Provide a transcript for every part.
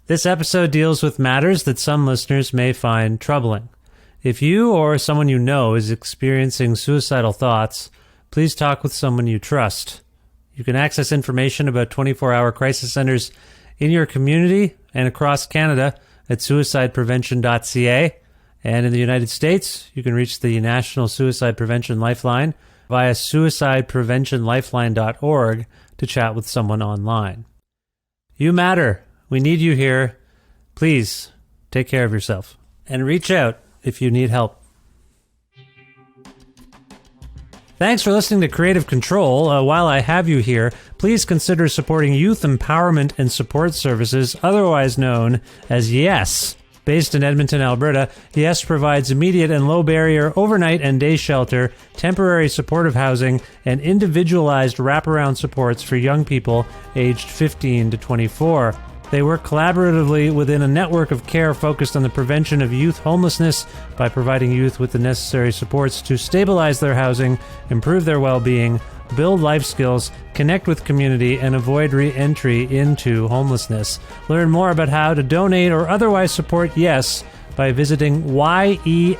This episode deals with matters that some listeners may find troubling. If you or someone you know is experiencing suicidal thoughts, please talk with someone you trust. You can access information about 24-hour crisis centers in your community and across Canada at suicideprevention.ca. And in the United States, you can reach the National Suicide Prevention Lifeline via suicidepreventionlifeline.org to chat with someone online. You matter. We need you here. Please take care of yourself and reach out if you need help. Thanks for listening to Creative Control. While I have you here, please consider supporting Youth Empowerment and Support Services, otherwise known as YES. Based in Edmonton, Alberta, YES provides immediate and low-barrier overnight and day shelter, temporary supportive housing, and individualized wraparound supports for young people aged 15 to 24. They work collaboratively within a network of care focused on the prevention of youth homelessness by providing youth with the necessary supports to stabilize their housing, improve their well-being, build life skills, connect with community, and avoid re-entry into homelessness. Learn more about how to donate or otherwise support YES by visiting yess.org.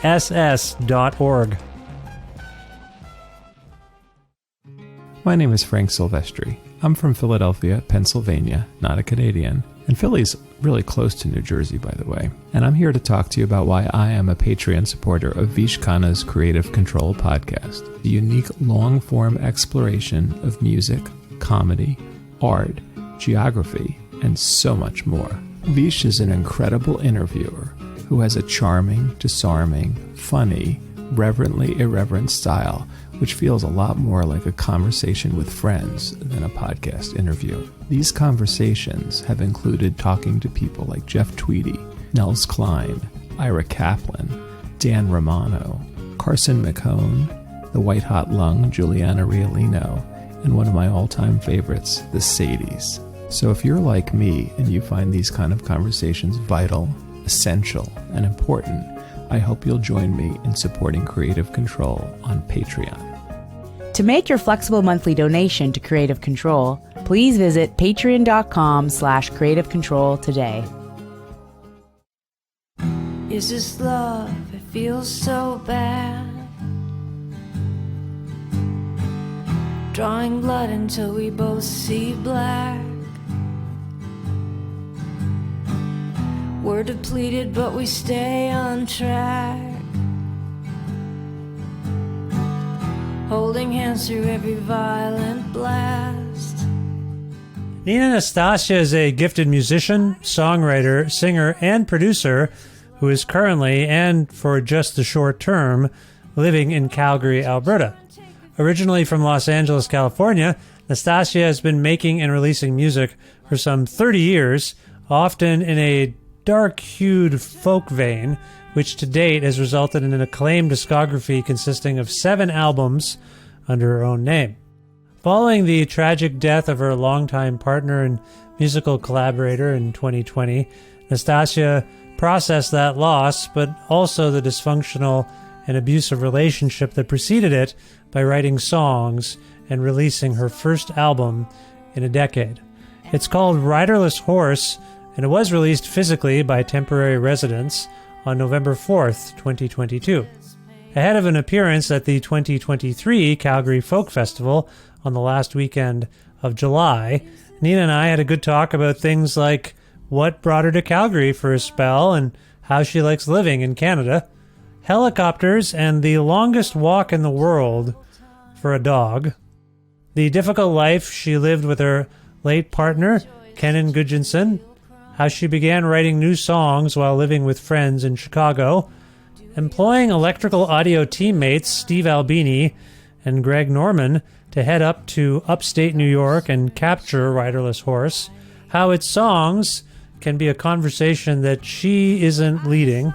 My name is Frank Silvestri. I'm from Philadelphia, Pennsylvania, not a Canadian. And Philly's really close to New Jersey, by the way. And I'm here to talk to you about why I am a Patreon supporter of Vish Khanna's Creative Control podcast, the unique long-form exploration of music, comedy, art, geography, and so much more. Vish is an incredible interviewer who has a charming, disarming, funny, reverently irreverent style, which feels a lot more like a conversation with friends than a podcast interview. These conversations have included talking to people like Jeff Tweedy, Nels Klein, Ira Kaplan, Dan Romano, Carson McHone, the White Hot Lung, Juliana Riolino, and one of my all-time favorites, the Sadies. So if you're like me and you find these kind of conversations vital, essential, and important, I hope you'll join me in supporting Creative Control on Patreon. To make your flexible monthly donation to Creative Control, please visit patreon.com/Creative Control today. Is this love? It feels so bad. Drawing blood until we both see black. We're depleted, but we stay on track. Holding hands through every violent blast. Nina Nastasia is a gifted musician, songwriter, singer, and producer who is currently, and for just the short term, living in Calgary, Alberta. Originally from Los Angeles, California, Nastasia has been making and releasing music for some 30 years, often in a dark-hued folk vein, which to date has resulted in an acclaimed discography consisting of 7 albums under her own name. Following the tragic death of her longtime partner and musical collaborator in 2020, Nastasia processed that loss, but also the dysfunctional and abusive relationship that preceded it by writing songs and releasing her first album in a decade. It's called Riderless Horse, and it was released physically by Temporary Residence on November 4th, 2022. Ahead of an appearance at the 2023 Calgary Folk Festival on the last weekend of July, Nina and I had a good talk about things like what brought her to Calgary for a spell and how she likes living in Canada, helicopters and the longest walk in the world for a dog, the difficult life she lived with her late partner, Kenan Gudjonson, how she began writing new songs while living with friends in Chicago, employing electrical audio teammates Steve Albini and Greg Norman to head up to upstate New York and capture Riderless Horse, how its songs can be a conversation that she isn't leading,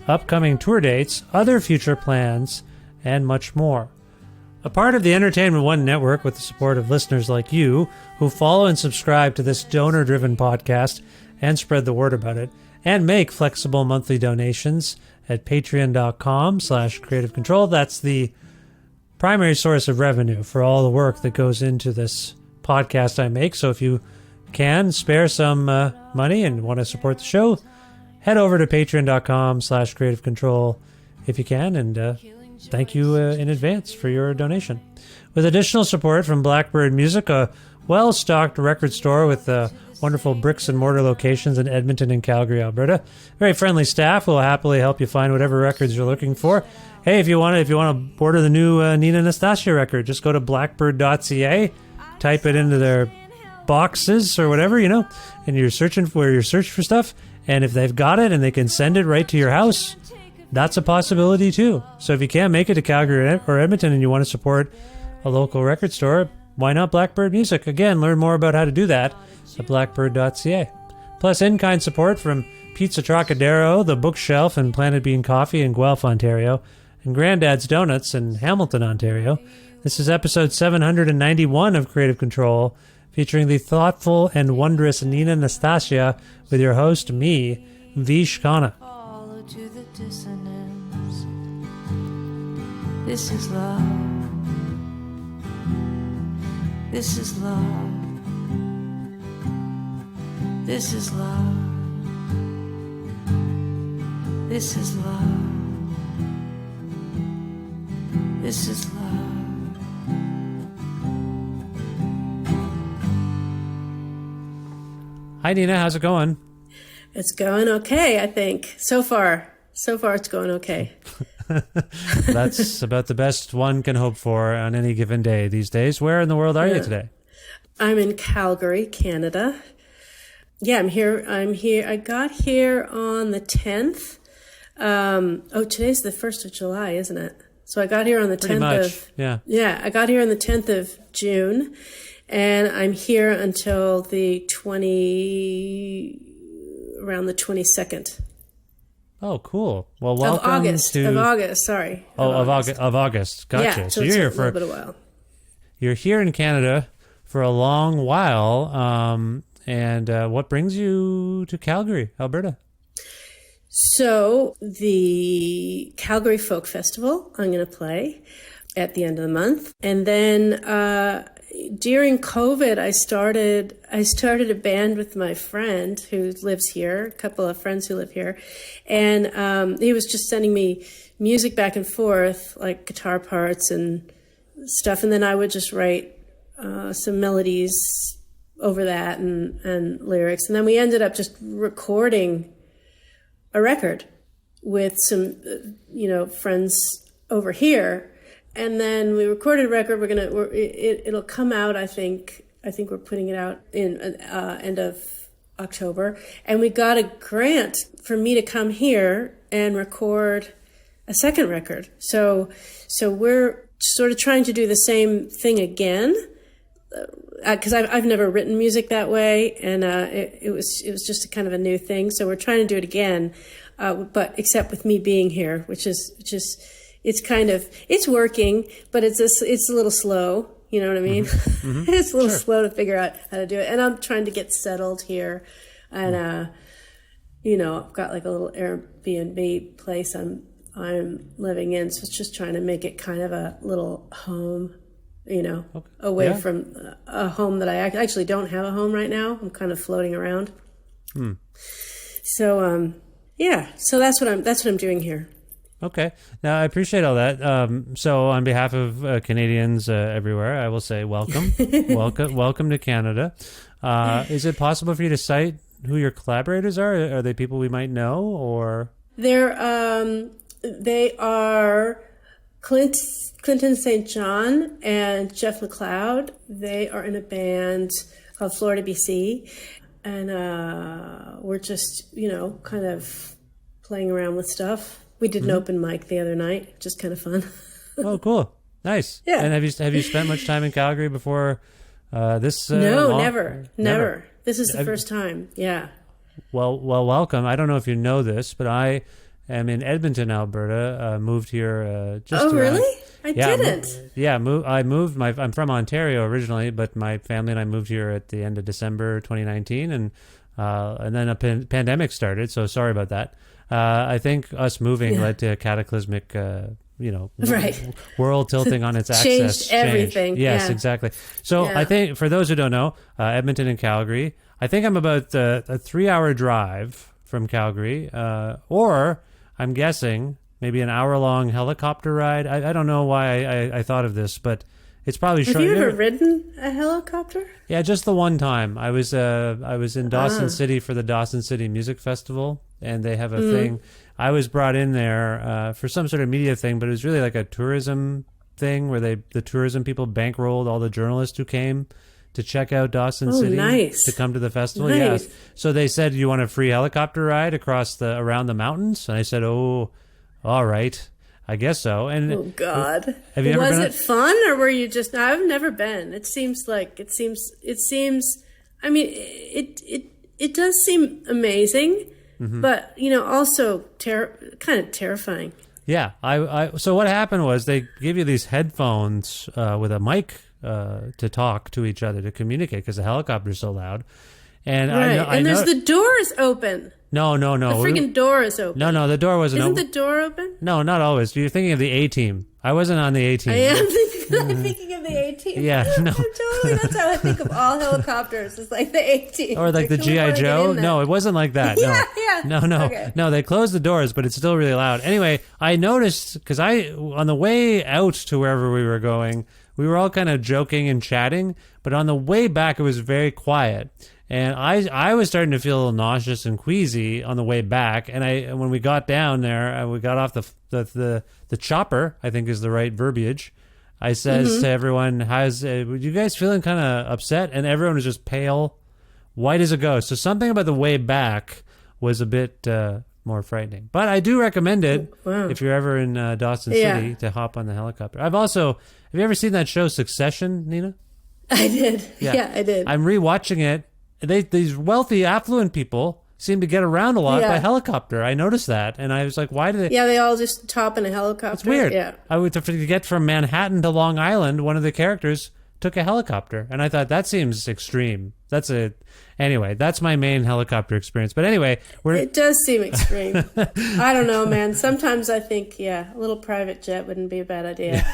upcoming tour dates, other future plans, and much more. A part of the Entertainment One network with the support of listeners like you who follow and subscribe to this donor-driven podcast and spread the word about it, and make flexible monthly donations at patreon.com/Creative Control. That's the primary source of revenue for all the work that goes into this podcast I make. So if you can spare some money and want to support the show, head over to patreon.com/creative control if you can, and thank you in advance for your donation. With additional support from Blackbird Music, a well-stocked record store with wonderful bricks and mortar locations in Edmonton and Calgary, Alberta. Very friendly staff will happily help you find whatever records you're looking for. Hey, if you want to order the new Nina Nastasia record, just go to blackbird.ca, type it into their boxes or whatever, and you're searching for stuff, and if they've got it and they can send it right to your house, that's a possibility too. So if you can't make it to Calgary or Edmonton and you want to support a local record store, why not Blackbird Music? Again, learn more about how to do that at blackbird.ca. Plus in-kind support from Pizza Trocadero, The Bookshelf, and Planet Bean Coffee in Guelph, Ontario, and Grandad's Donuts in Hamilton, Ontario. This is episode 791 of Creative Control, featuring the thoughtful and wondrous Nina Nastasia with your host, me, Vish Khanna. Follow to the dissonance. This is love. This is love. This is love. This is love. This is love. Hi, Nina. How's it going? It's going okay, I think. So far it's going okay. That's about the best one can hope for on any given day these days. Where in the world are you today? I'm in Calgary, Canada. Yeah, I'm here. I got here on the 10th. Today's the 1st of July, isn't it? So I got here on the 10th of... Yeah, I got here on the 10th of June, and I'm here until around the 22nd. Oh, cool. Well, welcome of August. Of August. Gotcha. Yeah, so you're here for a little bit of a while. You're here in Canada for a long while. And what brings you to Calgary, Alberta? So the Calgary Folk Festival, I'm going to play at the end of the month, and then during COVID, I started a band with my friend who lives here, a couple of friends who live here, and he was just sending me music back and forth, like guitar parts and stuff, and then I would just write some melodies over that and lyrics, and then we ended up just recording a record with some friends over here. And then we recorded a record. It'll come out. I think we're putting it out in end of October. And we got a grant for me to come here and record a second record. So we're sort of trying to do the same thing again, because I've never written music that way, and it was just a kind of a new thing. So we're trying to do it again, but except with me being here, which is. It's working, but it's a little slow. You know what I mean? Mm-hmm. It's a little slow to figure out how to do it. And I'm trying to get settled here. And, I've got like a little Airbnb place I'm living in. So it's just trying to make it kind of a little home, away from a home that I actually don't have a home right now. I'm kind of floating around. So, so that's what I'm doing here. Okay. Now, I appreciate all that. So on behalf of Canadians everywhere, I will say welcome. welcome to Canada. Is it possible for you to cite who your collaborators are? Are they people we might know, or? They are Clinton St. John and Jeff McLeod. They are in a band called Florida, BC. And we're just, kind of playing around with stuff. We did an open mic the other night, just kind of fun. Oh, cool. Nice. Yeah. And have you spent much time in Calgary before this? No, never. This is the first time. Yeah. Well, welcome. I don't know if you know this, but I am in Edmonton, Alberta. Moved here just. Oh, really? I didn't. I moved. I'm from Ontario originally, but my family and I moved here at the end of December 2019, and then a pandemic started. So sorry about that. I think us moving led to a cataclysmic Right. world tilting on its Changed axis. everything. Yes, Yeah. exactly. So Yeah. I think for those who don't know, Edmonton and Calgary, I think I'm about a 3-hour drive from Calgary, or I'm guessing maybe an hour-long helicopter ride. I don't know why I thought of this, but it's probably short. Have you ever ridden a helicopter? Yeah, just the one time. I was in Dawson City for the Dawson City Music Festival, and they have a thing. I was brought in there for some sort of media thing, but it was really like a tourism thing where the tourism people bankrolled all the journalists who came to check out Dawson City nice. to come to the festival. Nice. Yes. So they said, "You want a free helicopter ride around the mountains?" And I said, "Oh, all right. I guess so." And Oh God! Have you ever Was been it fun, or were you just? I've never been. It seems. I mean, it does seem amazing, but also kind of terrifying. Yeah. So what happened was they give you these headphones with a mic to talk to each other, to communicate, because the helicopter's so loud. And Right, there's the doors open. No. The freaking door is open. No, the door wasn't Isn't open. the door open? No, not always. You're thinking of the A-Team. I wasn't on the A-Team. I am thinking of the A-Team. Yeah, no. Totally. That's how I think of all helicopters. It's like the A-Team. Or like the who G.I. wanna get Joe? in there? No, it wasn't like that. Yeah, No. yeah. No. Okay. No, they closed the doors, but it's still really loud. Anyway, I noticed, because on the way out to wherever we were going, we were all kind of joking and chatting, but on the way back, it was very quiet. And I was starting to feel a little nauseous and queasy on the way back. And when we got down there, we got off the chopper, I think is the right verbiage. I says to everyone, were you guys feeling kind of upset? And everyone was just pale, white as a ghost. So something about the way back was a bit more frightening. But I do recommend it if you're ever in Dawson City to hop on the helicopter. Have you ever seen that show Succession, Nina? I did. Yeah, I did. I'm rewatching it. These wealthy, affluent people seem to get around a lot by helicopter. I noticed that, and I was like, "Why do they?" Yeah, they all just top in a helicopter. It's weird. Yeah. I would to get from Manhattan to Long Island. One of the characters took a helicopter, and I thought that seems extreme. Anyway. That's my main helicopter experience. But anyway, it does seem extreme. I don't know, man. Sometimes I think, a little private jet wouldn't be a bad idea.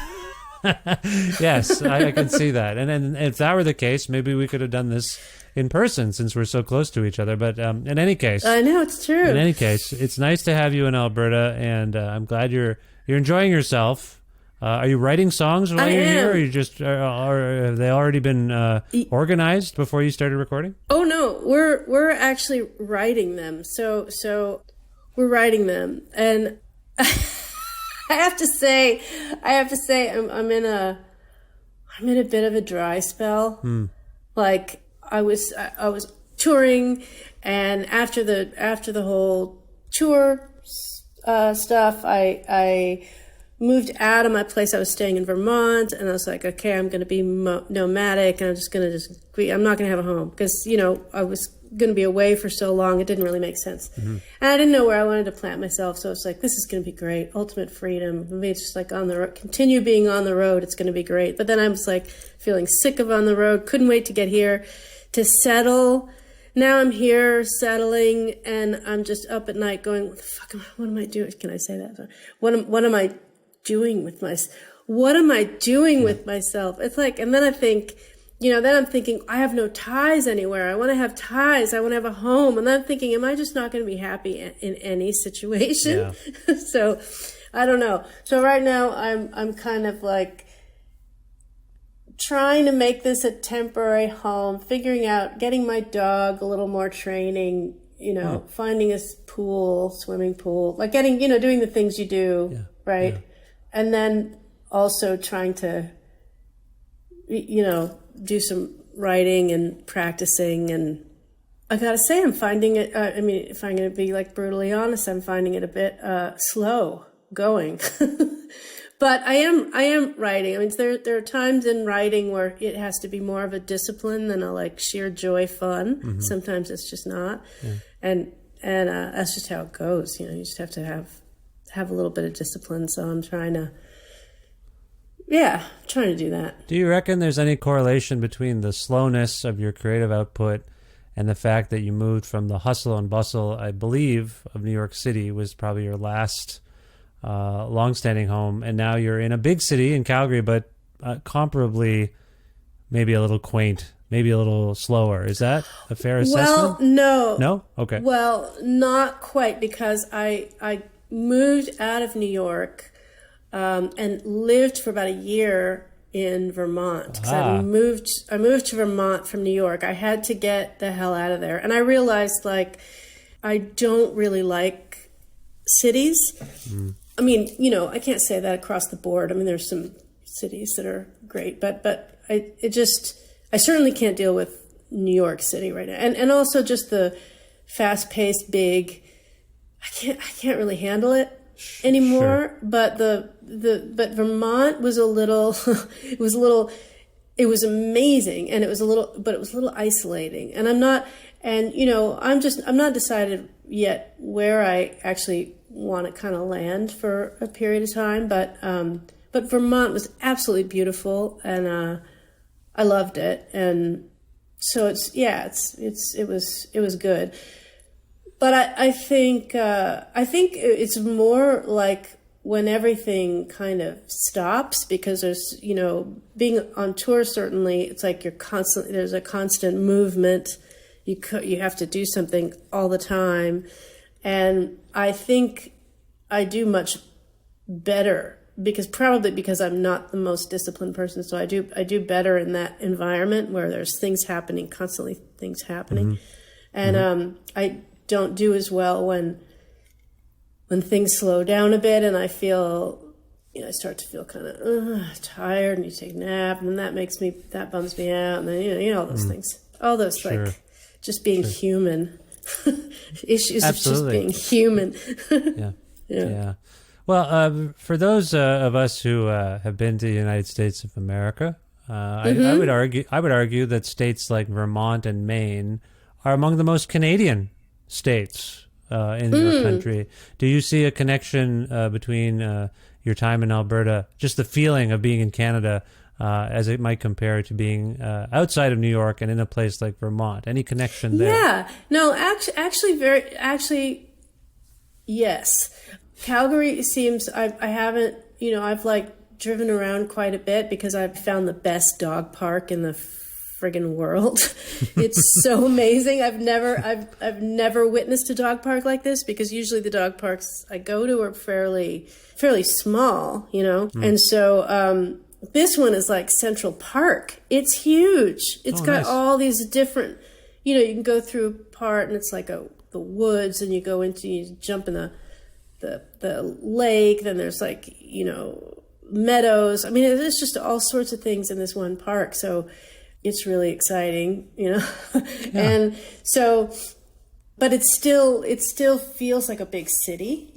Yes, I can see that. And if that were the case, maybe we could have done this in person since we're so close to each other. But in any case, I know it's true. In any case, it's nice to have you in Alberta, and I'm glad you're enjoying yourself. Are you writing songs while you're here, or you just or have they already been organized before you started recording? Oh no, we're actually writing them. So we're writing them, and I have to say, I'm in a bit of a dry spell. Like I was touring, and after the whole tour stuff, I moved out of my place. I was staying in Vermont, and I was like, okay, I'm going to be nomadic, and I'm not going to have a home because I was going to be away for so long. It didn't really make sense, and I didn't know where I wanted to plant myself. So it's like, this is going to be great, ultimate freedom. Maybe it's just like on the road, continue being on the road. It's going to be great. But then I was like feeling sick of on the road. Couldn't wait to get here to settle. Now I'm here settling, and I'm just up at night going, what am I doing? Can I say that? What am I doing with myself? What am I doing with myself? It's like, and then I think, then I'm thinking, I have no ties anywhere. I want to have ties. I want to have a home. And then I'm thinking, am I just not going to be happy in any situation? Yeah. So I don't know. So right now I'm kind of like trying to make this a temporary home, figuring out, getting my dog a little more training, finding a pool, swimming pool, like getting, doing the things you do, right? Yeah. And then also trying to, do some writing and practicing. And I gotta say, I'm finding it, if I'm going to be like brutally honest, I'm finding it a bit slow going. But I am writing. I mean, there are times in writing where it has to be more of a discipline than a like sheer joy fun. Mm-hmm. Sometimes it's just not. Yeah. And that's just how it goes. You just have to have a little bit of discipline. So I'm trying to do that. Do you reckon there's any correlation between the slowness of your creative output and the fact that you moved from the hustle and bustle, I believe, of New York City was probably your last longstanding home, and now you're in a big city in Calgary, but comparably maybe a little quaint, maybe a little slower. Is that a fair assessment? Well, no. No? Okay. Well, not quite, because I moved out of New York and lived for about a year in Vermont. 'Cause I moved to Vermont from New York. I had to get the hell out of there. And I realized, like, I don't really like cities. I mean, I can't say that across the board. I mean, there's some cities that are great, but I certainly can't deal with New York City right now. And also just the fast-paced, big, I can't really handle it anymore. Sure. But but Vermont was a little it was amazing, and it was a little isolating. And I'm not decided yet where I actually want to kind of land for a period of time, but Vermont was absolutely beautiful, and I loved it. And so it was good. But I think it's more like when everything kind of stops, because there's, being on tour, certainly it's like there's a constant movement. You have to do something all the time. And I think I do much better probably because I'm not the most disciplined person. So I do better in that environment where there's things happening, constantly things happening. And I don't do as well when things slow down a bit, and I feel, I start to feel kind of tired, and you take a nap, and then that bums me out, and then all those things, all those Sure. like just being human issues Absolutely. of just being human. Yeah. Well, for those of us who have been to the United States of America, I would argue that states like Vermont and Maine are among the most Canadian states in your country. Do you see a connection between your time in Alberta, just the feeling of being in Canada, as it might compare to being outside of New York and in a place like Vermont? Any connection there? Yeah. No, actually, yes. Calgary seems, I haven't, I've like driven around quite a bit because I've found the best dog park in the friggin' world. It's so amazing. I've never witnessed a dog park like this, because usually the dog parks I go to are fairly small, And so this one is like Central Park. It's huge. It's got nice. all these different, you can go through a part and it's like the woods, and you jump in the lake, then there's like, meadows. I mean, there's just all sorts of things in this one park. So it's really exciting, Yeah. And so, but it still feels like a big city,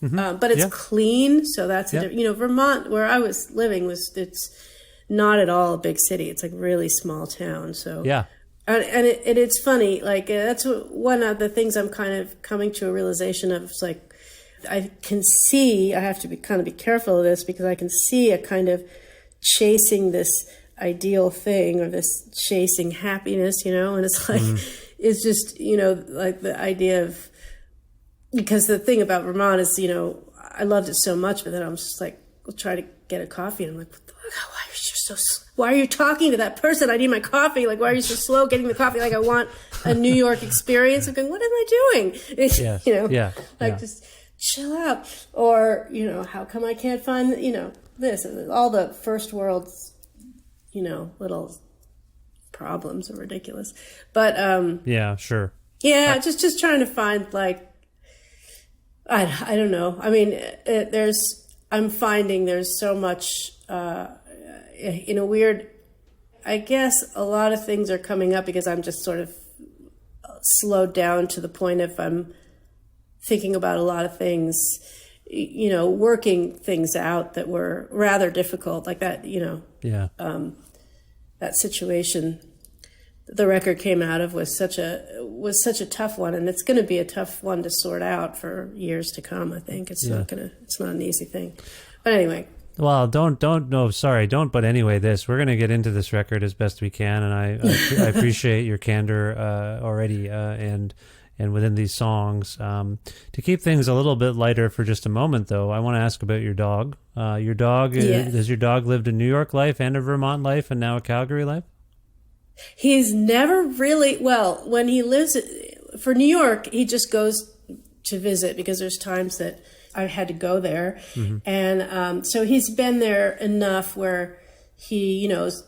but it's clean. So that's, Vermont, where I was living, it's not at all a big city. It's like really small town. So, Yeah. And it's funny, like that's one of the things I'm kind of coming to a realization of. It's like, I can see, I have to be careful of this, because I can see a kind of chasing this ideal thing, or this chasing happiness, and it's like, it's just, like the idea of, because the thing about Vermont is, I loved it so much, but then I'm just like, I'll try to get a coffee, and I'm like, what the fuck? Why are you talking to that person? I need my coffee. Like, why are you so slow getting the coffee? Like, I want a New York experience. I'm going, what am I doing? Yes. Just chill out. Or, how come I can't find, this? All the first world, little problems are ridiculous. But, Yeah, sure. yeah, just trying to find, like, I don't know. I mean, I'm finding there's so much, in a weird, I guess a lot of things are coming up because I'm just sort of slowed down to the point of I'm thinking about a lot of things, working things out that were rather difficult, like that, Yeah. that situation the record came out of was such a tough one, and it's going to be a tough one to sort out for years to come. I think it's not an easy thing. But anyway. Well, don't. But anyway, we're going to get into this record as best we can, and I appreciate your candor already, and and within these songs. To keep things a little bit lighter for just a moment, though, I want to ask about your dog. Your dog, has your dog lived a New York life and a Vermont life and now a Calgary life? He's never really, well, when he lives, for New York, he just goes to visit because there's times that I've had to go there. Mm-hmm. And so he's been there enough where he knows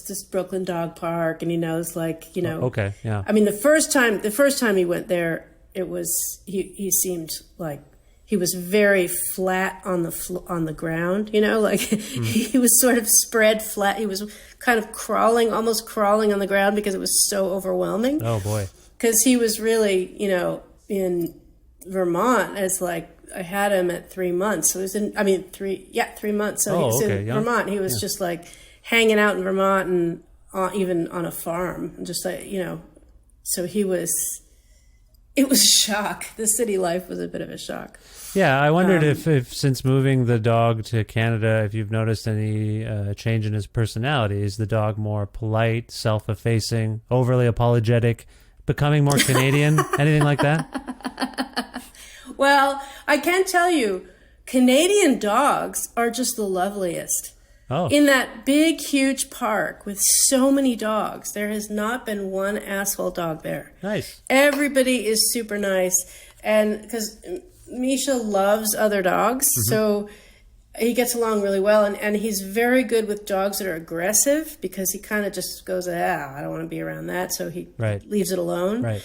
this Brooklyn dog park, and he knows, like, Okay, yeah. I mean, the first time he went there, it was, he seemed like he was very flat on the ground, like he was sort of spread flat. He was kind of almost crawling on the ground because it was so overwhelming. Oh boy. Because he was really, in Vermont, as like, I had him at 3 months. So it was 3 months. So he was in Vermont. He was just like hanging out in Vermont and even on a farm, just like, so it was a shock. The city life was a bit of a shock. Yeah, I wondered if since moving the dog to Canada, if you've noticed any change in his personality. Is the dog more polite, self-effacing, overly apologetic, becoming more Canadian, anything like that? Well, I can tell you, Canadian dogs are just the loveliest. Oh. In that big, huge park with so many dogs, there has not been one asshole dog there. Nice. Everybody is super nice. And because Misha loves other dogs, so he gets along really well. And he's very good with dogs that are aggressive, because he kind of just goes, I don't want to be around that. So he leaves it alone. Right.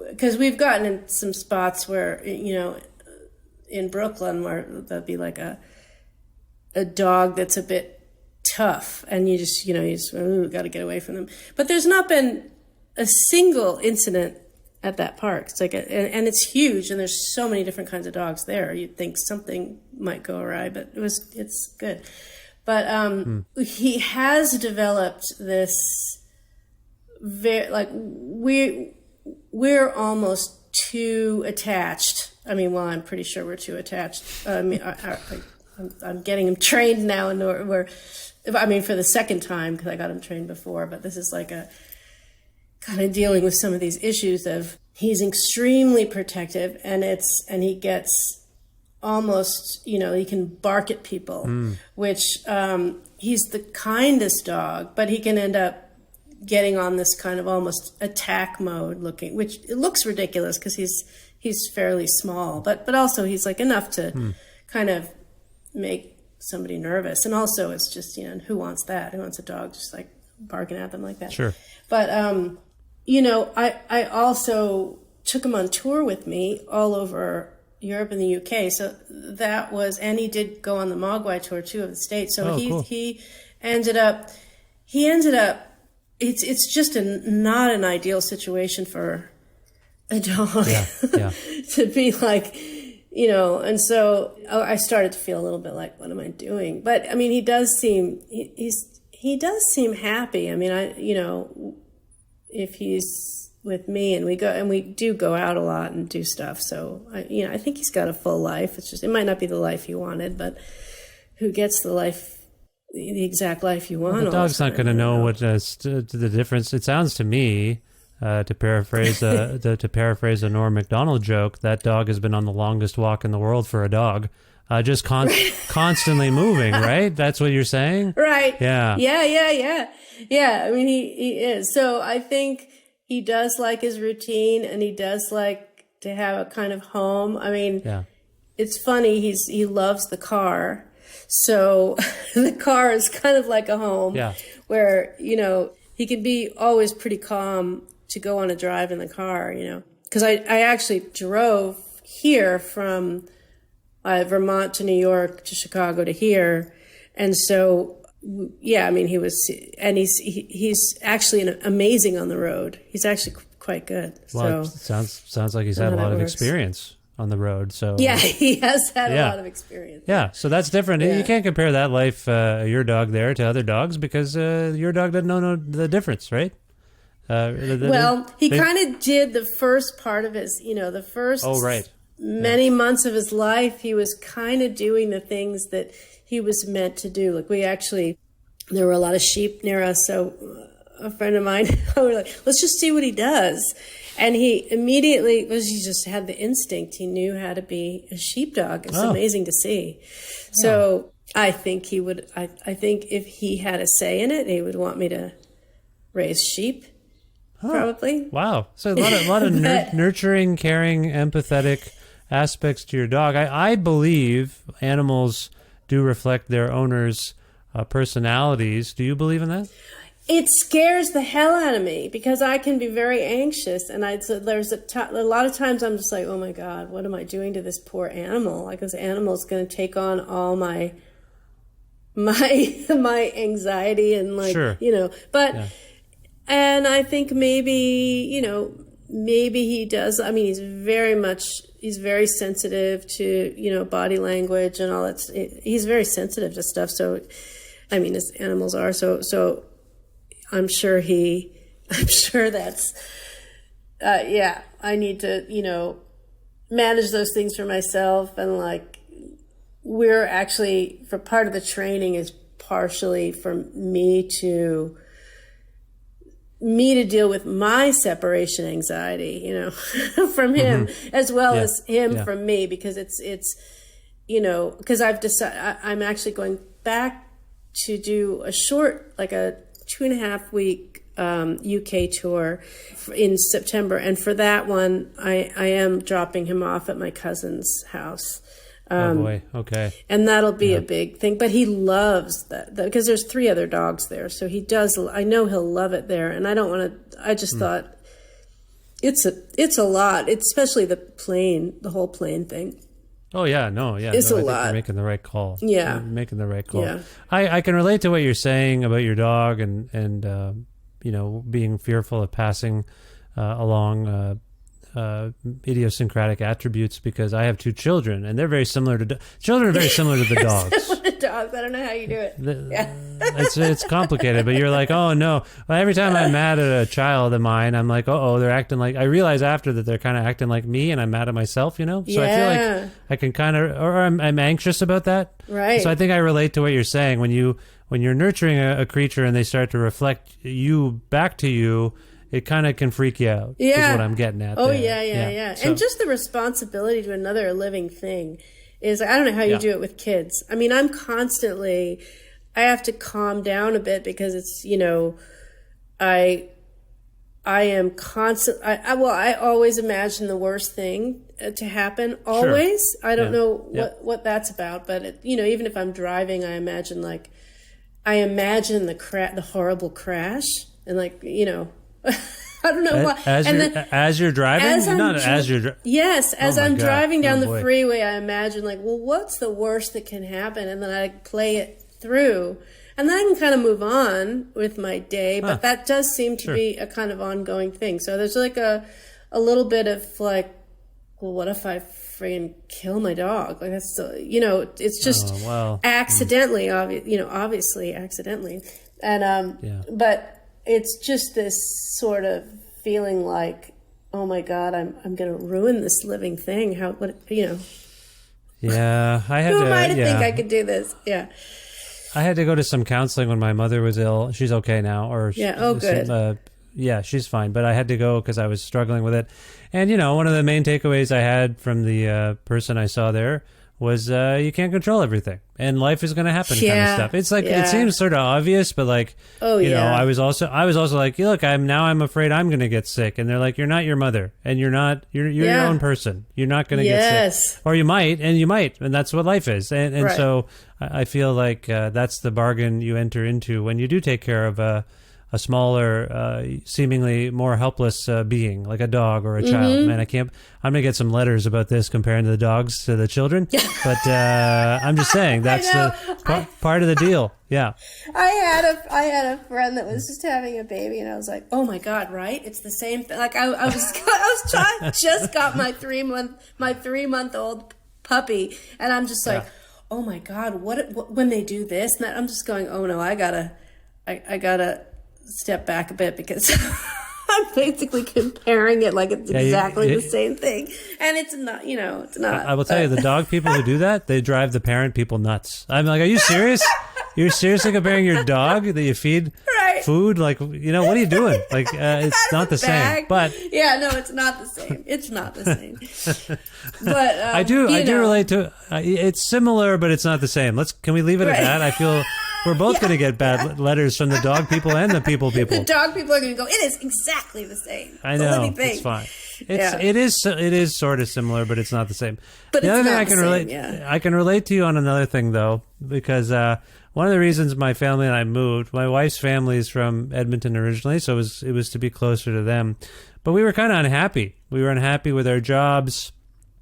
Because we've gotten in some spots where, in Brooklyn, where there'll be like a dog that's a bit tough, and you just got to get away from them. But there's not been a single incident at that park. It's like, and it's huge, and there's so many different kinds of dogs there. You'd think something might go awry, but it's good. But he has developed this very, like, we're almost too attached. I mean, well, I'm pretty sure we're too attached. I mean, I'm getting him trained now, and for the second time, because I got him trained before, but this is like a kind of dealing with some of these issues of, he's extremely protective, and he gets almost, he can bark at people, which he's the kindest dog, but he can end up getting on this kind of almost attack mode looking, which it looks ridiculous because he's fairly small, but also he's like enough to kind of make somebody nervous. And also it's just, who wants that? Who wants a dog just like barking at them like that? Sure. But, I also took him on tour with me all over Europe and the UK. So that was, and he did go on the Mogwai tour too of the States. So cool. he ended up, it's just not an ideal situation for a dog to be like, and so I started to feel a little bit like, what am I doing? But I mean, he does seem happy. I mean, if he's with me and we do go out a lot and do stuff. So I think he's got a full life. It's just, it might not be the life he wanted, but who gets the exact life you want? Well, the dog's not going to know what the difference. It sounds to me, to paraphrase a Norm Macdonald joke, that dog has been on the longest walk in the world for a dog, just constantly moving. Right? That's what you're saying, right? Yeah. I mean, he is. So I think he does like his routine, and he does like to have a kind of home. I mean, it's funny. He loves the car. So the car is kind of like a home where, he can be always pretty calm to go on a drive in the car, because I actually drove here from Vermont to New York to Chicago to here. And so, I mean, he's actually amazing on the road. He's actually quite good. Well, so it sounds like he's had a lot of experience on the road. So yeah, he has had a lot of experience. Yeah, so that's different. You can't compare that life, your dog there, to other dogs, because your dog doesn't know the difference, right? He kind of did the first part of his, the first many months of his life, he was kind of doing the things that he was meant to do. Like there were a lot of sheep near us, so a friend of mine, we were like, let's just see what he does. And he immediately he just had the instinct. He knew how to be a sheepdog. It's amazing to see. So I think he would, I think if he had a say in it, he would want me to raise sheep, probably. Wow. So a lot of nurturing, caring, empathetic aspects to your dog. I believe animals do reflect their owners' personalities. Do you believe in that? It scares the hell out of me because I can be very anxious, and there's a lot of times I'm just like, oh my God, what am I doing to this poor animal? Like this animal is going to take on all my anxiety and and I think maybe he does. I mean, he's very sensitive to, body language and all that. He's very sensitive to stuff. So, I mean, as animals are, so I'm sure that's, I need to, manage those things for myself. And like, we're actually, for part of the training is partially for me to deal with my separation anxiety, from him, as well as him from me, because it's, because I've decided I'm actually going back to do a short, like a 2.5 week UK tour in September. And for that one, I am dropping him off at my cousin's house. Oh boy. Okay. And that'll be a big thing, but he loves that because there's 3 other dogs there. So he does, I know he'll love it there. And I don't want to, I just thought it's a lot, especially the whole plane thing. Oh yeah, no, yeah. It's a lot. I think you're making the right call. Yeah. You're making the right call. Yeah. I can relate to what you're saying about your dog and being fearful of passing along idiosyncratic attributes, because I have 2 children and they're very similar to children are very similar to the dogs. Dogs. I don't know how you do it. It's complicated, but you're like, oh no. Well, every time I'm mad at a child of mine, I'm like, they're acting like, I realize after that they're kind of acting like me and I'm mad at myself, So I feel like I can kind of, or I'm anxious about that. Right. So I think I relate to what you're saying when you're nurturing a creature and they start to reflect you back to you. It kind of can freak you out. Yeah. Is what I'm getting at. Oh, there. yeah. So, and just the responsibility to another living thing is, I don't know how you do it with kids. I mean, I have to calm down a bit because it's, I am constant. I always imagine the worst thing to happen. Always. Sure. I don't know what that's about, but even if I'm driving, I imagine the horrible crash and I don't know why. As you're driving? Yes, as I'm driving down the boy. freeway, I imagine what's the worst that can happen? And then I play it through. And then I can kind of move on with my day, but that does seem to be a kind of ongoing thing. So there's a little bit of what if I friggin' kill my dog? That's it's just accidentally, obviously accidentally. And but it's just this sort of feeling like, oh my God, I'm going to ruin this living thing. Yeah, I had who am I to think I could do this? Yeah. I had to go to some counseling when my mother was ill. She's okay now. Good. She's fine. But I had to go because I was struggling with it. And, one of the main takeaways I had from the person I saw there was you can't control everything. And life is going to happen kind of stuff. It's it seems sort of obvious, but I was also like, look, I'm afraid I'm going to get sick. And they're like, you're not your mother and you're your own person. You're not going to get sick. Or you might. And that's what life is. And right. So I feel like that's the bargain you enter into when you do take care of a smaller, seemingly more helpless being, like a dog or a child. Man, I'm going to get some letters about this comparing the dogs to the children. But I'm just saying that's the part of the deal. Yeah. I had a friend that was just having a baby, and I was like, oh my God, right? It's the same thing. Like I just got my 3-month-old puppy, and I'm just like, oh my God, what when they do this and that, I'm just going, oh no, I gotta step back a bit because I'm basically comparing it like it's exactly the same thing. And it's not, it's not. I will tell you, the dog people who do that, they drive the parent people nuts. I'm like, are you serious? You're seriously comparing your dog that you feed food? Like, you know, what are you doing? Like, it's not the same. But yeah, no, it's not the same. It's not the same. But I do relate to. It's similar, but it's not the same. Can we leave it at that? I feel we're both going to get bad letters from the dog people and the people. The dog people are going to go, it is exactly the same. I know. It's fine. It is sort of similar, but it's not the same. But the it's other thing not I can the relate, same, I can relate to you on another thing though, because one of the reasons my family and I moved, my wife's family is from Edmonton originally, so it was to be closer to them. But we were kind of unhappy. We were unhappy with our jobs.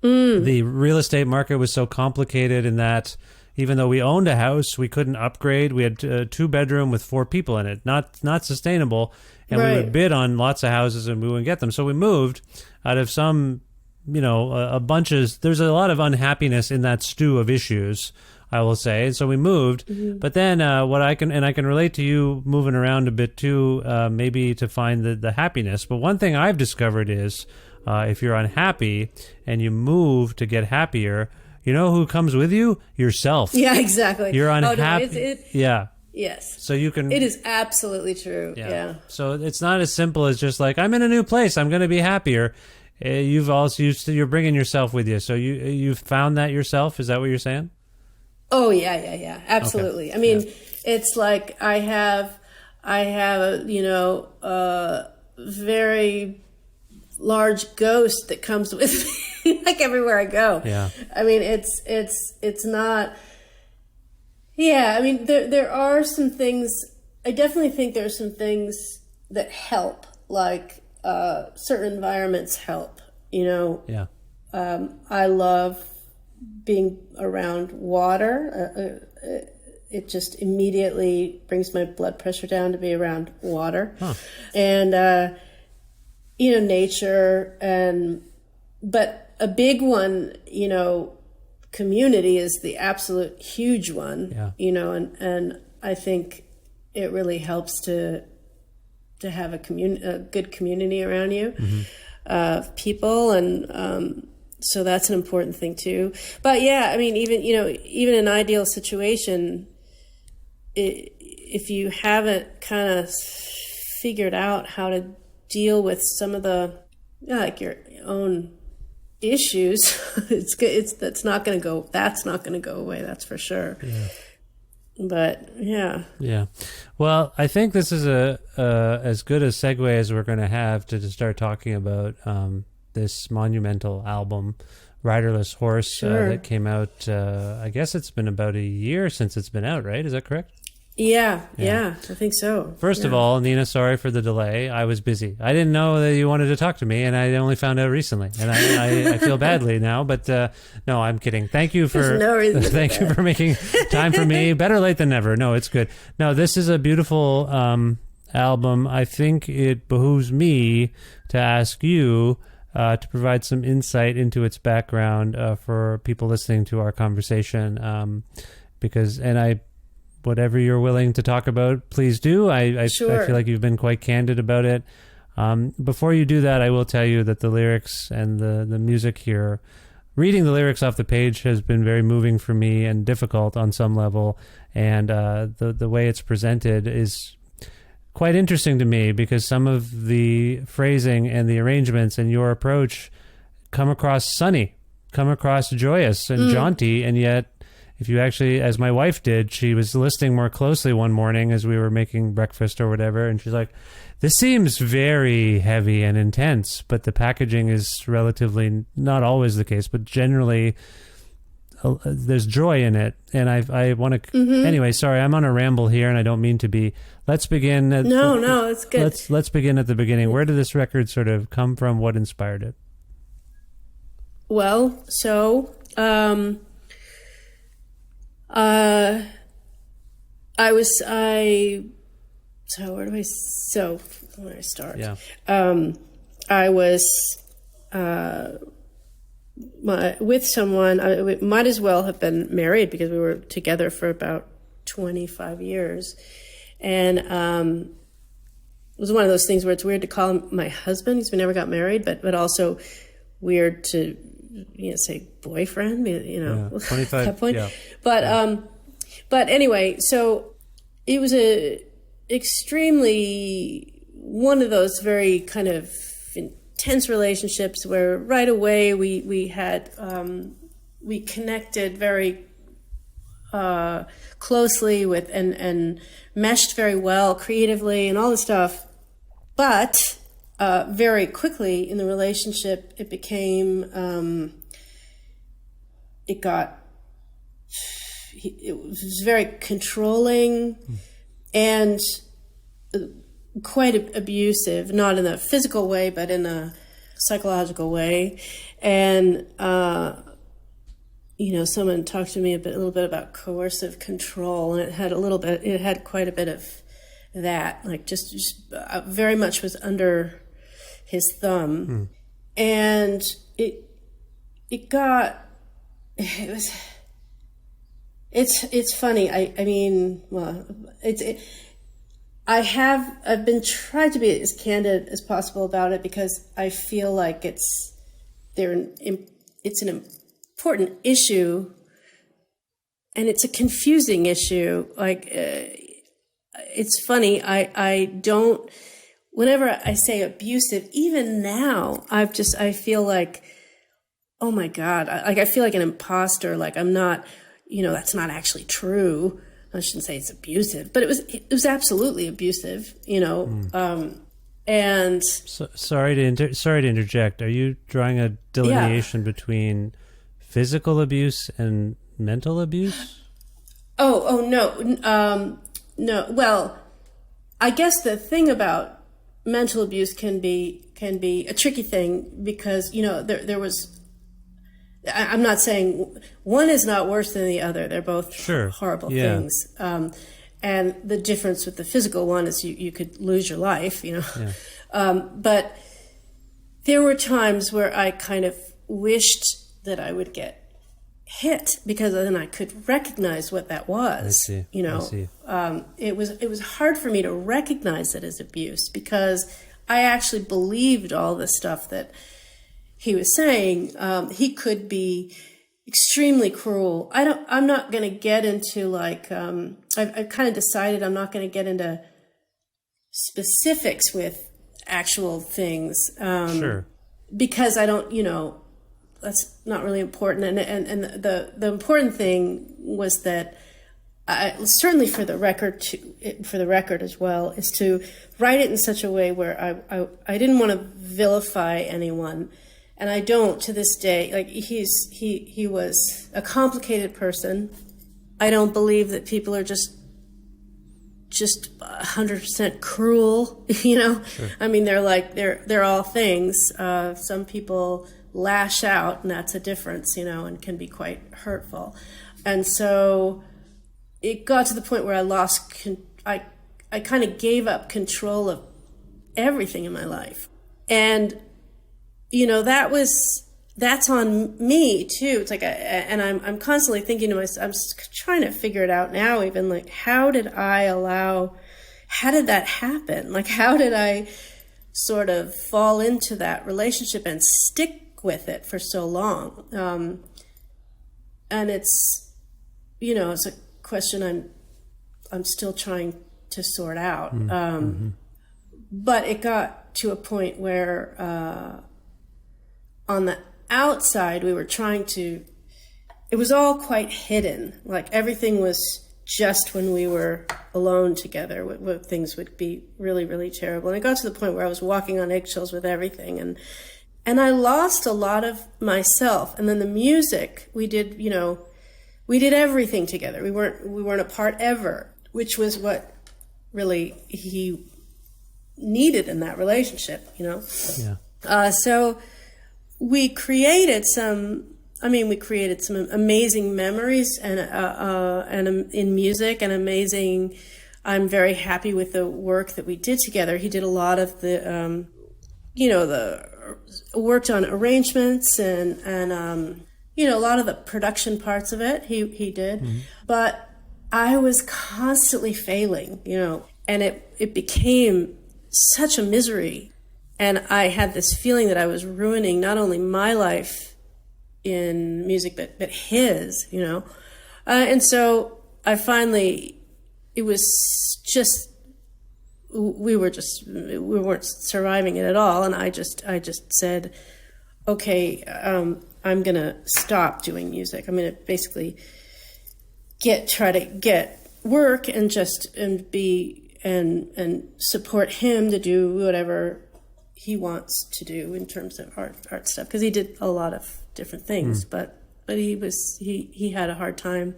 The real estate market was so complicated in that even though we owned a house, we couldn't upgrade. We had a 2-bedroom with 4 people in it, not sustainable. And we would bid on lots of houses and we wouldn't get them. So we moved out of some, you know, there's a lot of unhappiness in that stew of issues, I will say. And so we moved. But then I can relate to you moving around a bit too, maybe to find the happiness. But one thing I've discovered is if you're unhappy and you move to get happier, you know who comes with you? Yourself. Yeah, exactly. You're unhappy. Oh, no, yeah. Yes. So you can. It is absolutely true. Yeah. So it's not as simple as just like, I'm in a new place, I'm going to be happier. You're bringing yourself with you. So you've found that yourself. Is that what you're saying? Oh yeah. Absolutely. Okay. I mean, it's like I have a, you know, a very large ghost that comes with me like everywhere I go. Yeah. I mean, it's not. Yeah, I mean, there are some things. I definitely think there are some things that help, like certain environments help. You know. Yeah. I love being around water. It just immediately brings my blood pressure down to be around water, and you know, nature, but a big one, you know. Community is the absolute huge one, you know, and I think it really helps to have a good community around you, people, and so that's an important thing too. But yeah, I mean, even an ideal situation, if you haven't kind of figured out how to deal with some of the like your own issues, that's not going to go away, that's for sure. But yeah. Well, I think this is as good a segue as we're going to have to start talking about this monumental album, Riderless Horse, that came out, I guess it's been about a year since it's been out, right? Is that correct? Yeah, I think so. First of all, Nina, sorry for the delay. I was busy. I didn't know that you wanted to talk to me, and I only found out recently. And I feel badly now, but no, I'm kidding. Thank you for no reason thank you for making time for me. Better late than never. No, it's good. No, this is a beautiful album. I think it behooves me to ask you to provide some insight into its background for people listening to our conversation, whatever you're willing to talk about, please do. I feel like you've been quite candid about it. Before you do that, I will tell you that the lyrics and the music here, reading the lyrics off the page has been very moving for me and difficult on some level. And the way it's presented is quite interesting to me because some of the phrasing and the arrangements and your approach come across sunny, come across joyous and jaunty, and yet if you actually, as my wife did, she was listening more closely one morning as we were making breakfast or whatever, and she's like, this seems very heavy and intense, but the packaging is relatively, not always the case, but generally there's joy in it. And I want to, anyway, sorry, I'm on a ramble here and I don't mean to be. Let's begin. No, it's good. Let's begin at the beginning. Where did this record sort of come from? What inspired it? Well, so, where do I start? Yeah. I was with someone. We might as well have been married because we were together for about 25 years. And it was one of those things where it's weird to call him my husband because we never got married, but also weird to say boyfriend, 25, at that point. Yeah. But anyway, so it was extremely one of those very kind of intense relationships where right away we connected very closely with and meshed very well creatively and all this stuff. But very quickly in the relationship, it became it was very controlling and quite abusive, not in a physical way, but in a psychological way. And, someone talked to me a little bit about coercive control, and it had quite a bit of that, like just very much was under his thumb. And it's funny. I've been trying to be as candid as possible about it because I feel like it's an important issue, and it's a confusing issue. Like, it's funny. I don't. Whenever I say abusive, even now, I feel like, oh my God, I feel like an imposter. Like I'm not. That's not actually true. I shouldn't say it's abusive, but it was absolutely abusive, and sorry to interject. Are you drawing a delineation between physical abuse and mental abuse? Oh no, no. Well, I guess the thing about mental abuse can be a tricky thing because there was. I'm not saying one is not worse than the other. They're both horrible things. And the difference with the physical one is you could lose your life, But there were times where I kind of wished that I would get hit because then I could recognize what that was. I see. It was hard for me to recognize it as abuse because I actually believed all the stuff that he was saying. He could be extremely cruel. I'm not going to get into I've kind of decided I'm not going to get into specifics with actual things. Because I don't, that's not really important. And the important thing was that certainly for the record as well, is to write it in such a way where I didn't want to vilify anyone. And I don't to this day. Like he was a complicated person. I don't believe that people are just 100% cruel. Sure. I mean, they're all things. Some people lash out, and that's a difference. And can be quite hurtful. And so it got to the point where I kind of gave up control of everything in my life, and. That's on me too. It's like, and I'm constantly thinking to myself, I'm trying to figure it out now, even like, how did that happen? Like, how did I sort of fall into that relationship and stick with it for so long? And it's a question I'm still trying to sort out. But it got to a point where, on the outside, we were it was all quite hidden. Like everything was just when we were alone together, things would be really, really terrible. And it got to the point where I was walking on eggshells with everything. And I lost a lot of myself. And then the music, we did everything together. We weren't apart ever, which was what really he needed in that relationship, Yeah. So we created some amazing memories and in music and amazing. I'm very happy with the work that we did together. He did a lot of the worked on arrangements and a lot of the production parts of it. He did, but I was constantly failing, and it became such a misery. And I had this feeling that I was ruining not only my life in music, but his, And so it was just we weren't surviving it at all. And I just said, okay, I'm going to stop doing music. I'm going to basically try to get work and support him to do whatever he wants to do in terms of art stuff. Cause he did a lot of different things, but he had a hard time,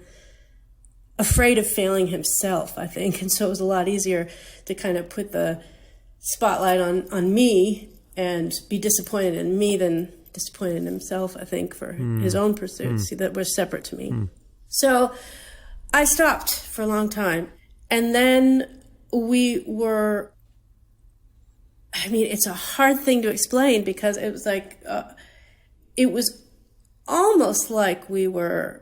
afraid of failing himself, I think. And so it was a lot easier to kind of put the spotlight on me and be disappointed in me than disappointed in himself, I think, for his own pursuits that were separate to me. So I stopped for a long time. And then it's a hard thing to explain because it was like, it was almost like we were,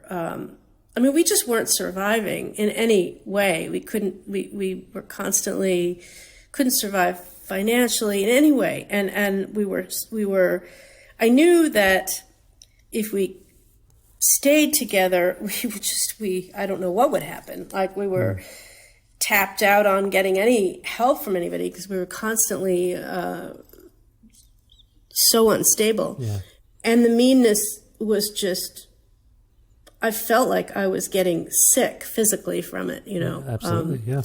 we just weren't surviving in any way. We were constantly, couldn't survive financially in any way. And we were, I knew that if we stayed together, I don't know what would happen. Like we were tapped out on getting any help from anybody because we were constantly so unstable. Yeah. And the meanness was just, I felt like I was getting sick physically from it, you know. Absolutely, yeah.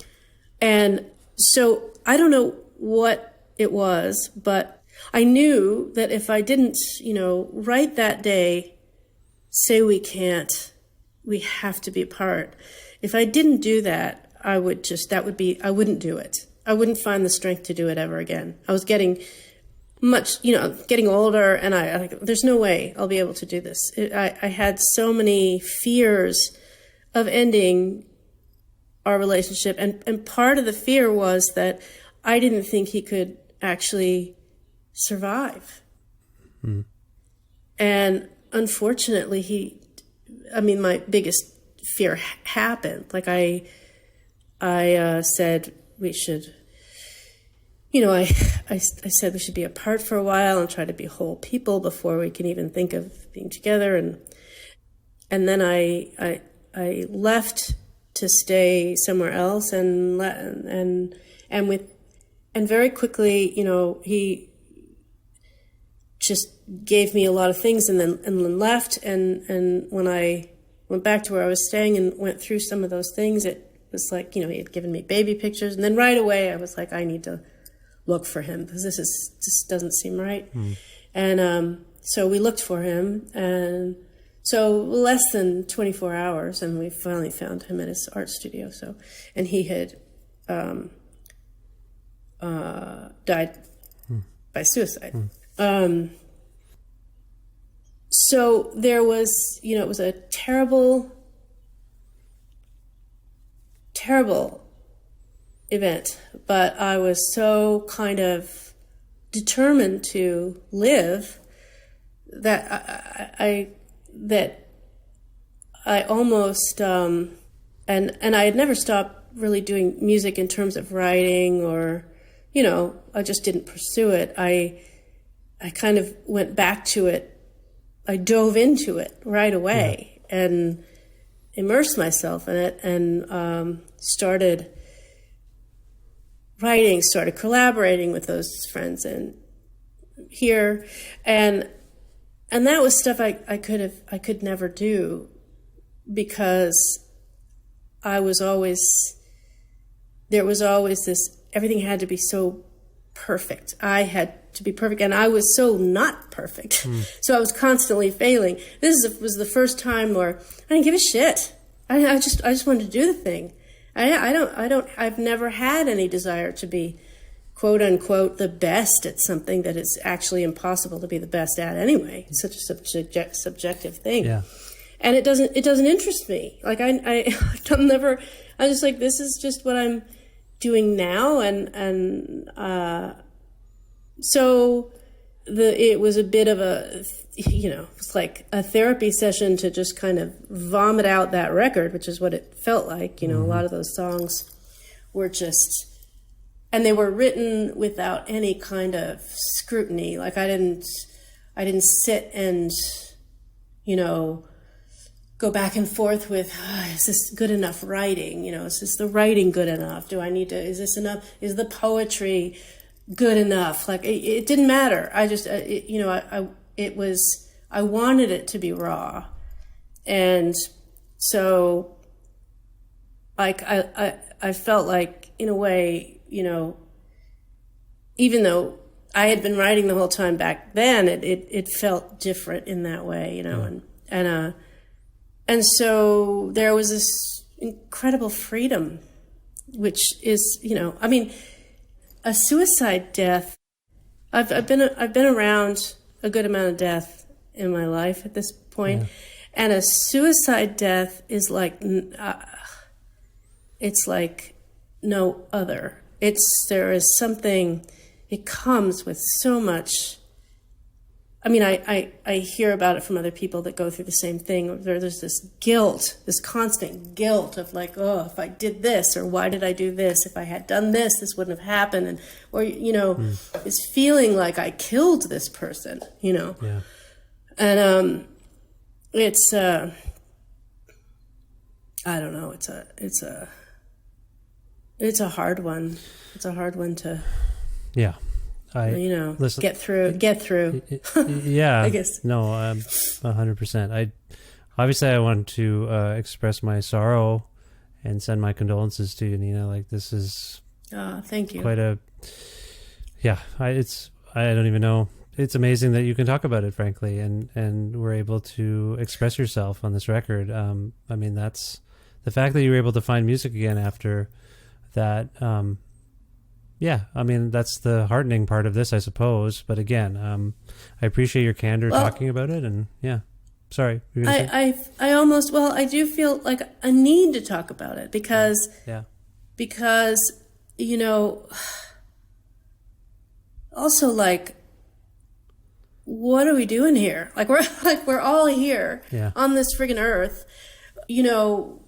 And so I don't know what it was, but I knew that if I didn't, right that day, say we can't, we have to be apart. If I didn't do that, I wouldn't do it. I wouldn't find the strength to do it ever again. I was getting getting older, and there's no way I'll be able to do this. I had so many fears of ending our relationship, and part of the fear was that I didn't think he could actually survive. And unfortunately, my biggest fear happened. Like I said we should, I said we should be apart for a while and try to be whole people before we can even think of being together. And then I left to stay somewhere else and very quickly, he just gave me a lot of things and then left. And when I went back to where I was staying and went through some of those things, it was like, he had given me baby pictures. And then right away I was like, I need to look for him because this doesn't seem right. And so we looked for him, and so less than 24 hours, and we finally found him at his art studio. And he had died by suicide. So there was, it was a terrible event, but I was so kind of determined to live that I almost and I had never stopped really doing music in terms of writing, or I just didn't pursue it. I kind of went back to it. I dove into it right away and immersed myself in it, and started writing, started collaborating with those friends and here, and that was stuff I could never do because there was always this, everything had to be so perfect. I had to be perfect, and I was so not perfect. So I was constantly failing. Was the first time where I didn't give a shit. I just wanted to do the thing. I've never had any desire to be, quote unquote, the best at something that is actually impossible to be the best at anyway. It's such a subjective thing. Yeah. And it doesn't interest me. Like I'm just like, this is just what I'm doing now. So it was a bit of a, it's like a therapy session to just kind of vomit out that record, which is what it felt like. A lot of those songs were just, and they were written without any kind of scrutiny. Like I didn't sit and, go back and forth with, is this good enough writing? Is this the writing good enough? Do I need to, is this enough? Is the poetry good enough? Like, it didn't matter. I just, I wanted it to be raw. And so, like, I felt like, in a way, even though I had been writing the whole time back then, it felt different in that way, and so there was this incredible freedom, which is, a suicide death. I've been around a good amount of death in my life at this point, and a suicide death is like, it's like no other. There is something. It comes with so much. I mean, I hear about it from other people that go through the same thing. There's this guilt, this constant guilt of like, oh, if I did this, or why did I do this? If I had done this, this wouldn't have happened. This feeling like I killed this person, Yeah. And it's I don't know. It's a hard one. It's a hard one to. Yeah. Listen, get through. Yeah. I guess. No, 100%. I want to express my sorrow and send my condolences to you, Nina. Like, this is thank you. Quite a, yeah, I don't even know. It's amazing that you can talk about it, frankly, and we're able to express yourself on this record. I mean, that's the fact that you were able to find music again after that. Yeah, I mean, that's the heartening part of this, I suppose. But again, I appreciate your candor talking about it. And yeah, sorry. I do feel like a need to talk about it because, also like, what are we doing here? Like, we're all here on this friggin' earth. The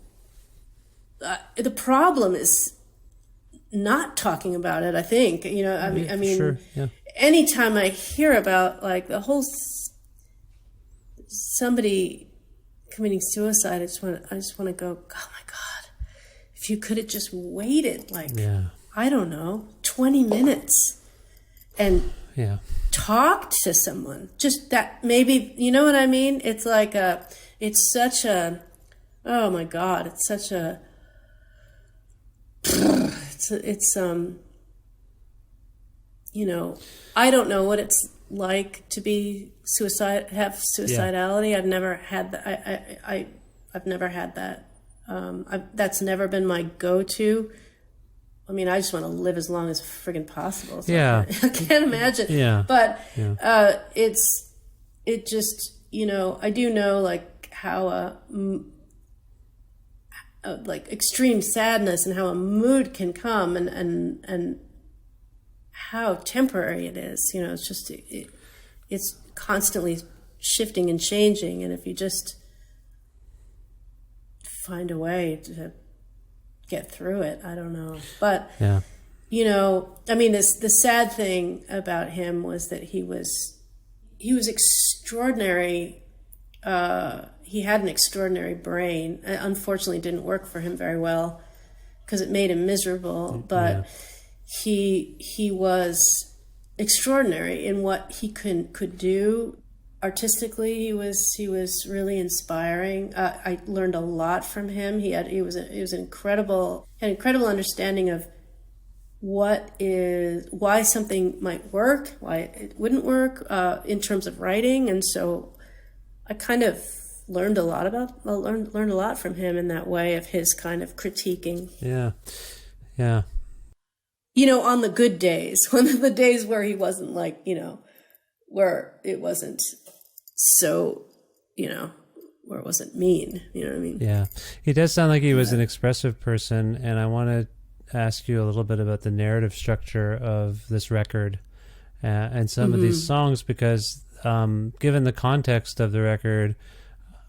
problem is not talking about it, I think. I mean, sure, yeah. Anytime I hear about like the whole somebody committing suicide, I just want to go, oh my God, if you could have just waited, like, I don't know, 20 minutes and talked to someone, just that, maybe, you know what I mean? It's like it's such a, oh my God, it's such a, it's I don't know what it's like to be have suicidality. I've never had that. I've never had that. That's never been my go-to. I mean, I just want to live as long as friggin' possible. So I can't imagine. Yeah. But it just, I do know like how like extreme sadness and how a mood can come and how temporary it is. It's just it's constantly shifting and changing, and if you just find a way to get through it, I don't know. But I mean, the sad thing about him was that he was extraordinary. He had an extraordinary brain. Unfortunately, it didn't work for him very well because it made him miserable. But he was extraordinary in what he could do artistically. He was really inspiring. I learned a lot from him. He was an incredible understanding of why something might work, why it wouldn't work in terms of writing, and so I kind of learned a lot from him in that way of his kind of critiquing. Yeah. On the good days, when the days where he wasn't like, where it wasn't so, where it wasn't mean, you know what I mean? Yeah. He does sound like he was an expressive person, and I want to ask you a little bit about the narrative structure of this record and some of these songs, because given the context of the record,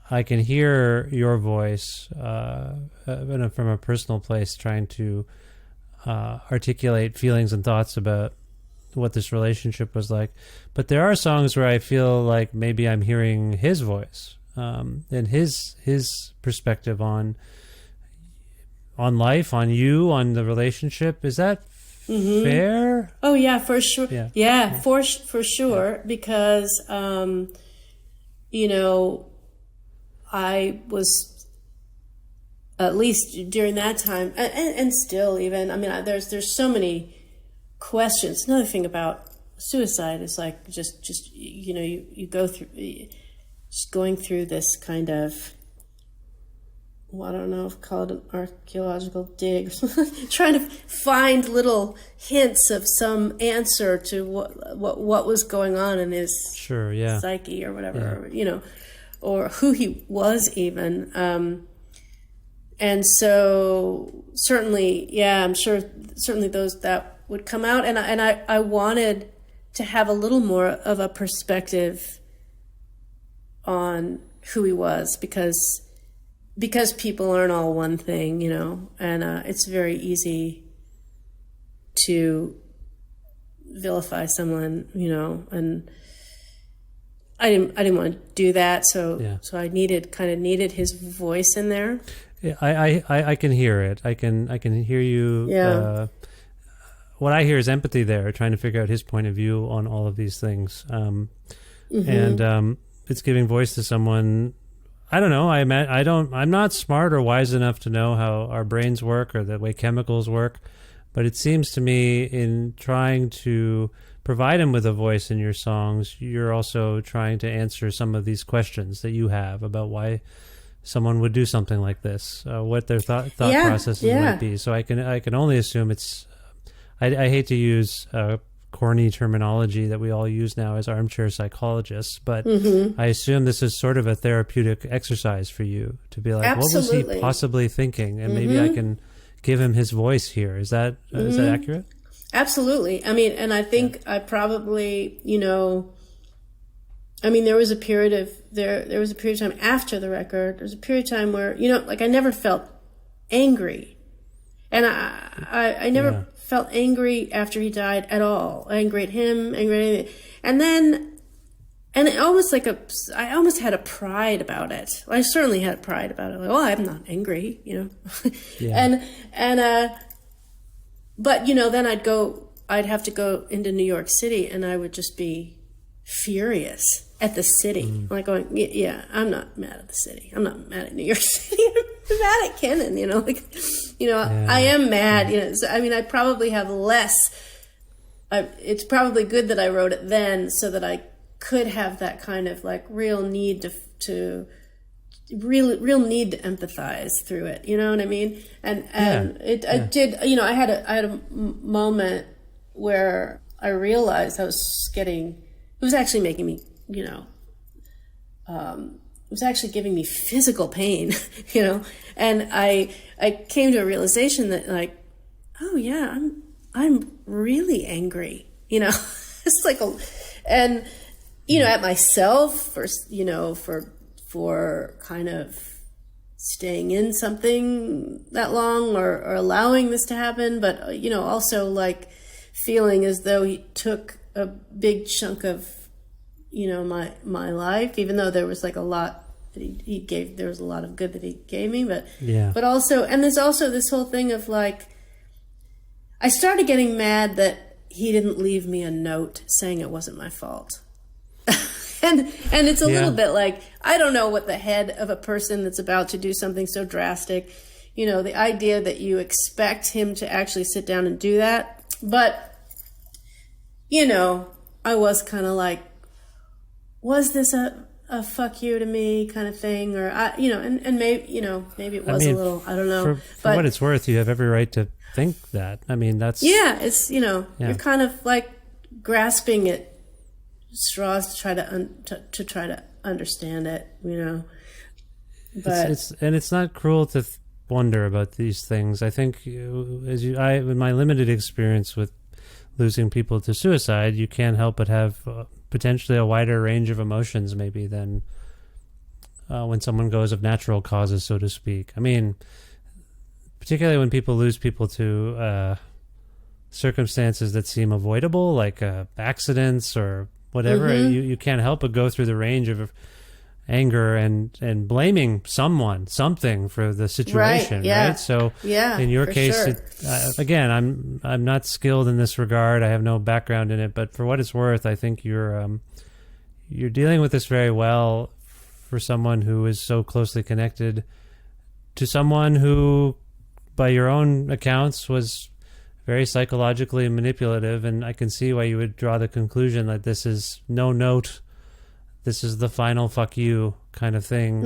I can hear your voice from a personal place trying to articulate feelings and thoughts about what this relationship was like. But there are songs where I feel like maybe I'm hearing his voice and his perspective on life, on you, on the relationship. Is that fair? Oh yeah, for sure. Yeah. For sure. Because I was, at least during that time, and still even. I mean, there's so many questions. Another thing about suicide is like just you go through, just going through this kind of, well, I don't know if call it an archaeological dig, trying to find little hints of some answer to what was going on in his psyche or whatever, or who he was even. And so certainly, I'm sure certainly that would come out, and I wanted to have a little more of a perspective on who he was, because people aren't all one thing, and it's very easy to vilify someone, and I didn't want to do that, so I needed his voice in there. Yeah, I can hear it. I can hear you. Yeah. What I hear is empathy there, trying to figure out his point of view on all of these things, and it's giving voice to someone. I don't know. I'm not smart or wise enough to know how our brains work or the way chemicals work, but it seems to me in trying to provide him with a voice in your songs, you're also trying to answer some of these questions that you have about why someone would do something like this, what their thought processes might be. So I can only assume it's. I hate to use corny terminology that we all use now as armchair psychologists, but I assume this is sort of a therapeutic exercise for you to be like, Absolutely. what was he possibly thinking? And maybe I can give him his voice here. Is that accurate? Absolutely. I mean, and I think I probably, I mean, there was a period of time after the record. There was a period of time where, like I never felt angry. And I never felt angry after he died at all. Angry at him, angry at anything. And it almost I almost had a pride about it. I certainly had a pride about it. Like, oh, I'm not angry, but then I'd have to go into New York City, and I would just be furious at the city. Like going, I'm not mad at the city. I'm not mad at New York City. I'm mad at Kenan, I am mad, So, I mean, I probably have less. It's probably good that I wrote it then, so that I could have that kind of like real need to empathize through it. You know what I mean? And I did. I had a moment where I realized I was getting. It was actually making me. It was actually giving me physical pain, and I came to a realization that like, oh yeah, I'm really angry, it's like at myself for kind of staying in something that long or allowing this to happen, but also like feeling as though he took a big chunk of my life, even though there was like a lot that he gave, there was a lot of good that he gave me, but also, and there's also this whole thing of like, I started getting mad that he didn't leave me a note saying it wasn't my fault. and it's a little bit like, I don't know what the head of a person that's about to do something so drastic, the idea that you expect him to actually sit down and do that. But, I was kind of like, was this a fuck you to me kind of thing? Or, and maybe, maybe it was a little, I don't know. For what it's worth, you have every right to think that. I mean, that's... Yeah, it's, you're kind of like grasping at straws to try to understand it, But it's not cruel to wonder about these things. I think, in my limited experience with losing people to suicide, you can't help but have... potentially a wider range of emotions maybe than when someone goes of natural causes, so to speak. I mean, particularly when people lose people to circumstances that seem avoidable, like accidents or whatever, you can't help but go through the range of anger and blaming something for the situation, right? So in your case, sure. Again, I'm not skilled in this regard. I have no background in it, but for what it's worth, I think you're dealing with this very well for someone who is so closely connected to someone who, by your own accounts, was very psychologically manipulative, and I can see why you would draw the conclusion that this is no note. This is the final fuck you kind of thing.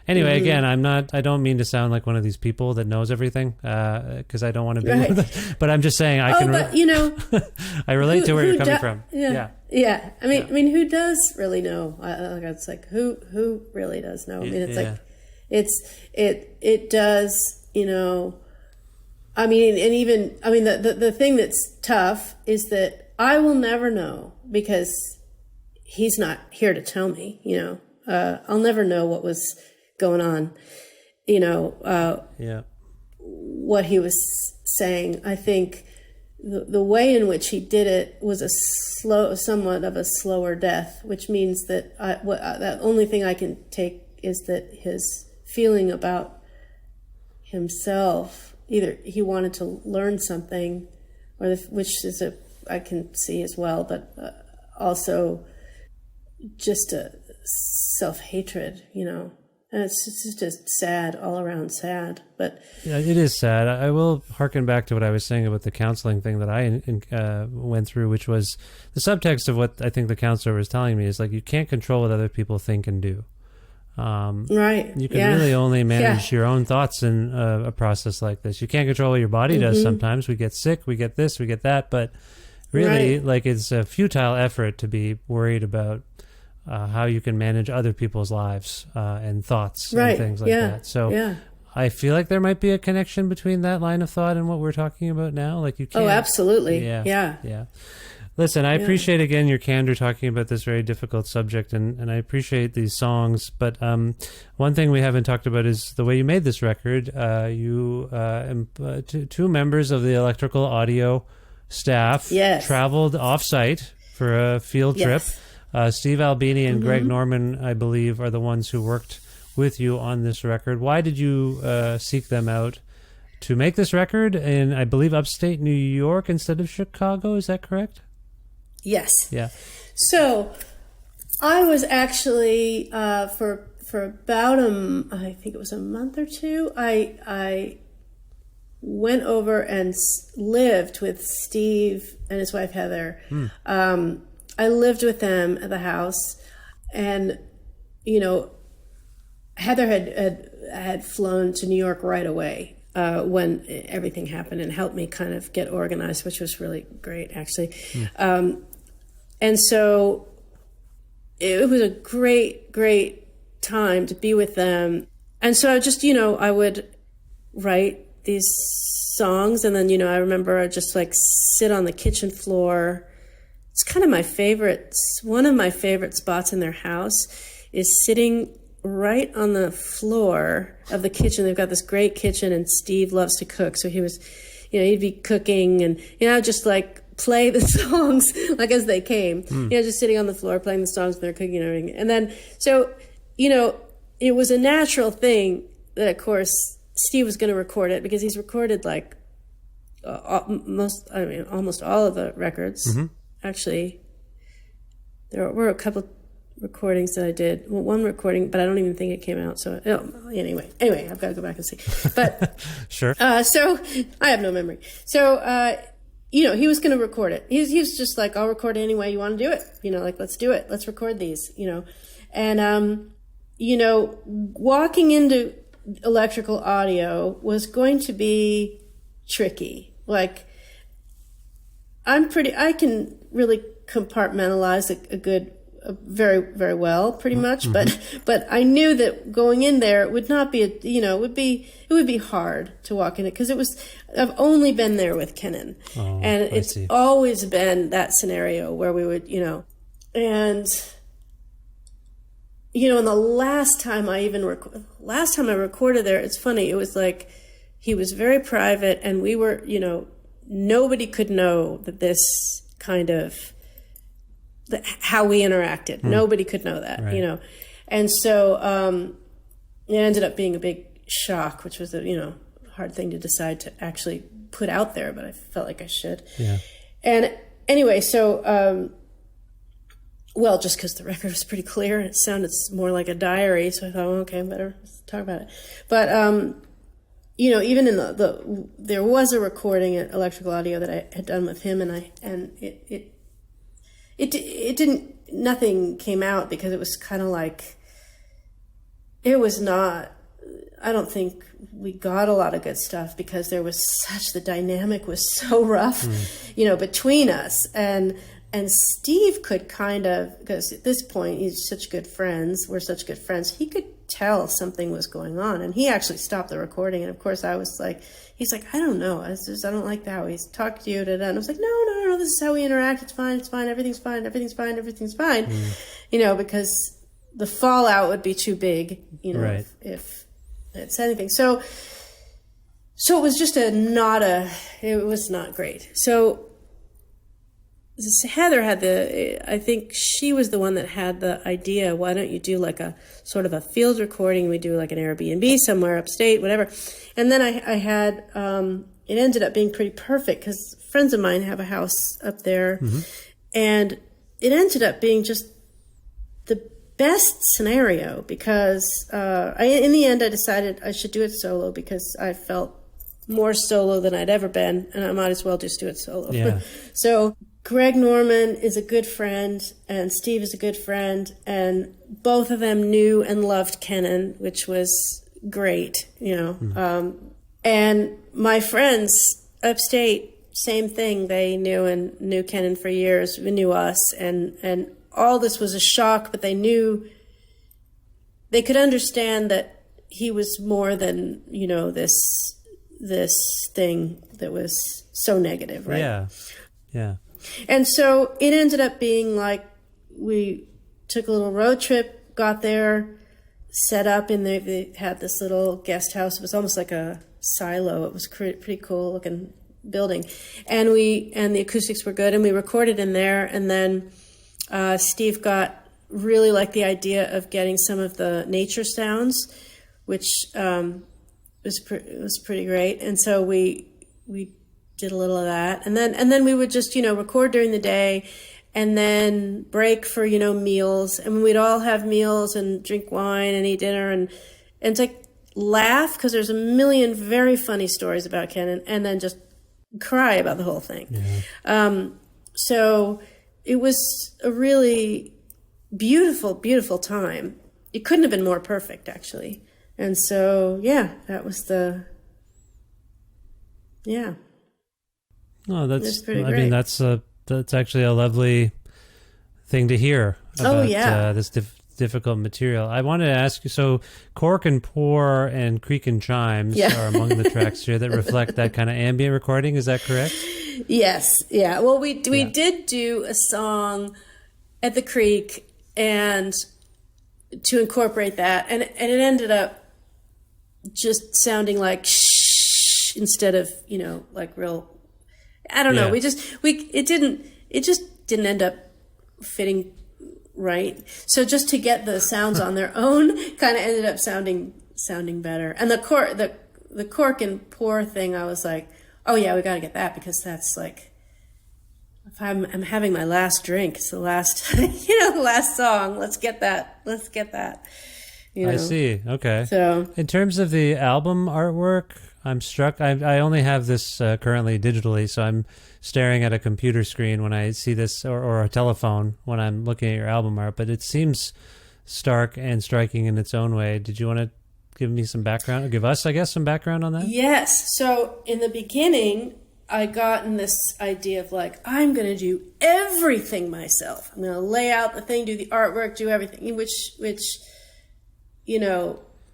Anyway, again, I don't mean to sound like one of these people that knows everything, because I don't want to be one of them. But I'm just saying I relate to where you're coming from. Yeah. I mean, who does really know? It's like, who really does know? I mean, it's like, it does, I mean, and even, I mean, the thing that's tough is that I will never know because he's not here to tell me, I'll never know what was going on, what he was saying. I think the way in which he did it was somewhat of a slower death, which means that the only thing I can take is that his feeling about himself, either he wanted to learn something, or which is I can see as well, but also just a self-hatred, and it's just sad, all around sad. But yeah, it is sad. I will harken back to what I was saying about the counseling thing that I went through, which was the subtext of what I think the counselor was telling me is like, you can't control what other people think and do. Right. You can really only manage your own thoughts in a process like this. You can't control what your body does sometimes. We get sick, we get this, we get that, but really, like, it's a futile effort to be worried about how you can manage other people's lives and thoughts and things like that. So I feel like there might be a connection between that line of thought and what we're talking about now. Like, you can't. Oh, absolutely. Yeah. Listen, I appreciate, again, your candor talking about this very difficult subject, and I appreciate these songs. But one thing we haven't talked about is the way you made this record. You, two members of the electrical audio staff, traveled off-site for a field trip. Steve Albini and Greg Norman, I believe, are the ones who worked with you on this record. Why did you seek them out to make this record in, I believe, upstate New York instead of Chicago? Is that correct? Yes. Yeah. So I was actually for about I think it was a month or two. I went over and lived with Steve and his wife Heather. I lived with them at the house, and Heather had flown to New York right away when everything happened and helped me kind of get organized, which was really great, actually. And so it was a great time to be with them. And so I just, I would write these songs, and then, I remember I just like sit on the kitchen floor. It's kind of one of my favorite spots in their house is sitting right on the floor of the kitchen. They've got this great kitchen, and Steve loves to cook. So he was, he'd be cooking, and, just like play the songs like as they came, just sitting on the floor playing the songs when they're cooking and everything. And then, so, it was a natural thing that, of course, Steve was going to record it, because he's recorded like almost all of the records. Actually, there were a couple recordings that I did. Well, one recording, but I don't even think it came out. So anyway, I've got to go back and see. But sure. So I have no memory. So he was going to record it. He was just like, I'll record it anyway. You want to do it? Like, let's do it. Let's record these. And walking into electrical audio was going to be tricky. Like, I can really compartmentalize very, very well, pretty much. But I knew that going in there, it would not be it would be hard to walk in it, because I've only been there with Kenan, and it's always been that scenario where we would, and the last time I recorded there, it's funny. It was like he was very private, and we were, nobody could know that this kind of how we interacted. Nobody could know that, And so it ended up being a big shock, which was a, hard thing to decide to actually put out there, but I felt like I should. Yeah. And anyway, so, well, just because the record was pretty clear and it sounded more like a diary, so I thought, well, okay, I better talk about it. But, even in there was a recording at Electrical Audio that I had done with him, and it didn't, nothing came out because it was kind of like, it was not, I don't think we got a lot of good stuff because the dynamic was so rough, between us. And Steve could kind of, because at this point we're such good friends, he could tell something was going on. And he actually stopped the recording. And of course I was like, he's like, I don't know. I don't like how he's talked to you. And I was like, no, this is how we interact. It's fine. Everything's fine. Because the fallout would be too big, right. if it said anything. So it was just it was not great. So Heather I think she was the one that had the idea, why don't you do like a sort of a field recording? We do like an Airbnb somewhere upstate, whatever. And then I had, it ended up being pretty perfect because friends of mine have a house up there. Mm-hmm. And it ended up being just the best scenario because in the end I decided I should do it solo because I felt more solo than I'd ever been, and I might as well just do it solo. Yeah. So Greg Norman is a good friend, and Steve is a good friend, and both of them knew and loved Kennan, which was great, and my friends upstate, same thing. They knew Kennan for years, knew us, and all this was a shock, but they could understand that he was more than, this thing that was so negative, right? Yeah. Yeah. And so it ended up being like we took a little road trip, got there, set up they had this little guest house. It was almost like a silo. It was pretty cool looking building. And the acoustics were good, and we recorded in there. And then Steve really liked the idea of getting some of the nature sounds, which was pretty great. And so we did a little of that, and then we would just record during the day, and then break for meals, and we'd all have meals and drink wine and eat dinner and it's like laugh because there's a million very funny stories about Ken, and then just cry about the whole thing. Yeah. So it was a really beautiful time. It couldn't have been more perfect, actually. And so that was Oh, that's pretty I great. mean, that's actually a lovely thing to hear about this difficult material. I wanted to ask you, so Cork and Pour and Creak and Chimes are among the tracks here that reflect that kind of ambient recording. Is that correct? Yes. Yeah. Well, we did do a song at the Creek and to incorporate that, and it ended up just sounding like shh instead of like real. I don't know. It just didn't end up fitting right. So just to get the sounds on their own kind of ended up sounding better. And the Cork and Pour thing, I was like, oh yeah, we got to get that because that's like, if I'm having my last drink, it's the last, last song. Let's get that. I see. Okay. So in terms of the album artwork, I'm struck. I only have this currently digitally, so I'm staring at a computer screen when I see this, or a telephone when I'm looking at your album art. But it seems stark and striking in its own way. Did you want to give me some background, or give us, I guess, some background on that? Yes. So in the beginning, I got in this idea of like, I'm going to do everything myself. I'm going to lay out the thing, do the artwork, do everything, which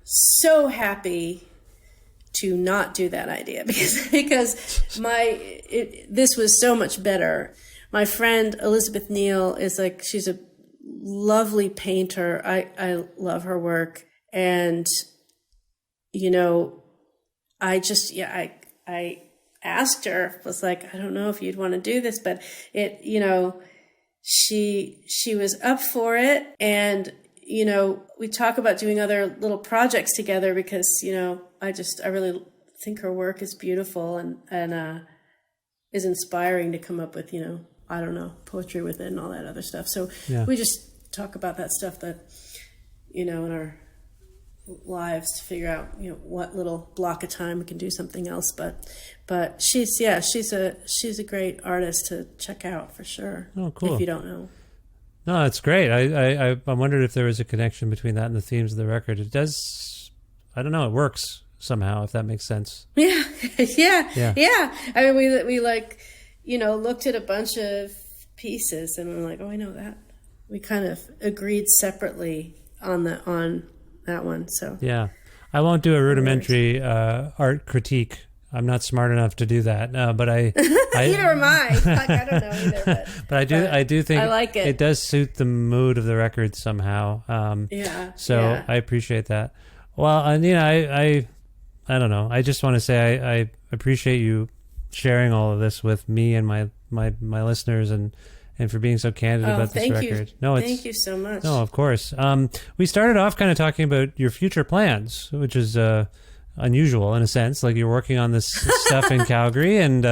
so happy to not do that idea because this was so much better. My friend Elizabeth Neal is like, she's a lovely painter. I love her work. And, I asked her, was like, I don't know if you'd want to do this, but she was up for it. And, we talk about doing other little projects together because, I really think her work is beautiful and is inspiring to come up with, I don't know, poetry with it and all that other stuff. So we just talk about that stuff that, in our lives to figure out, what little block of time we can do something else. But she's a great artist to check out for sure. Oh, cool. If you don't know. No, it's great. I wondered if there was a connection between that and the themes of the record. It does. I don't know. It works somehow, if that makes sense. Yeah. Yeah. I mean, we looked at a bunch of pieces and we're like, oh, I know that. We kind of agreed separately on that one. So yeah, I won't do a rudimentary art critique. I'm not smart enough to do that. But I neither am I. I don't know either. But I do think I like it. It does suit the mood of the record somehow. I appreciate that. Well, and I don't know. I just want to say I appreciate you sharing all of this with me and my listeners and for being so candid about this record. Thank you so much. No, of course. We started off kind of talking about your future plans, which is unusual in a sense. Like you're working on this stuff in Calgary, and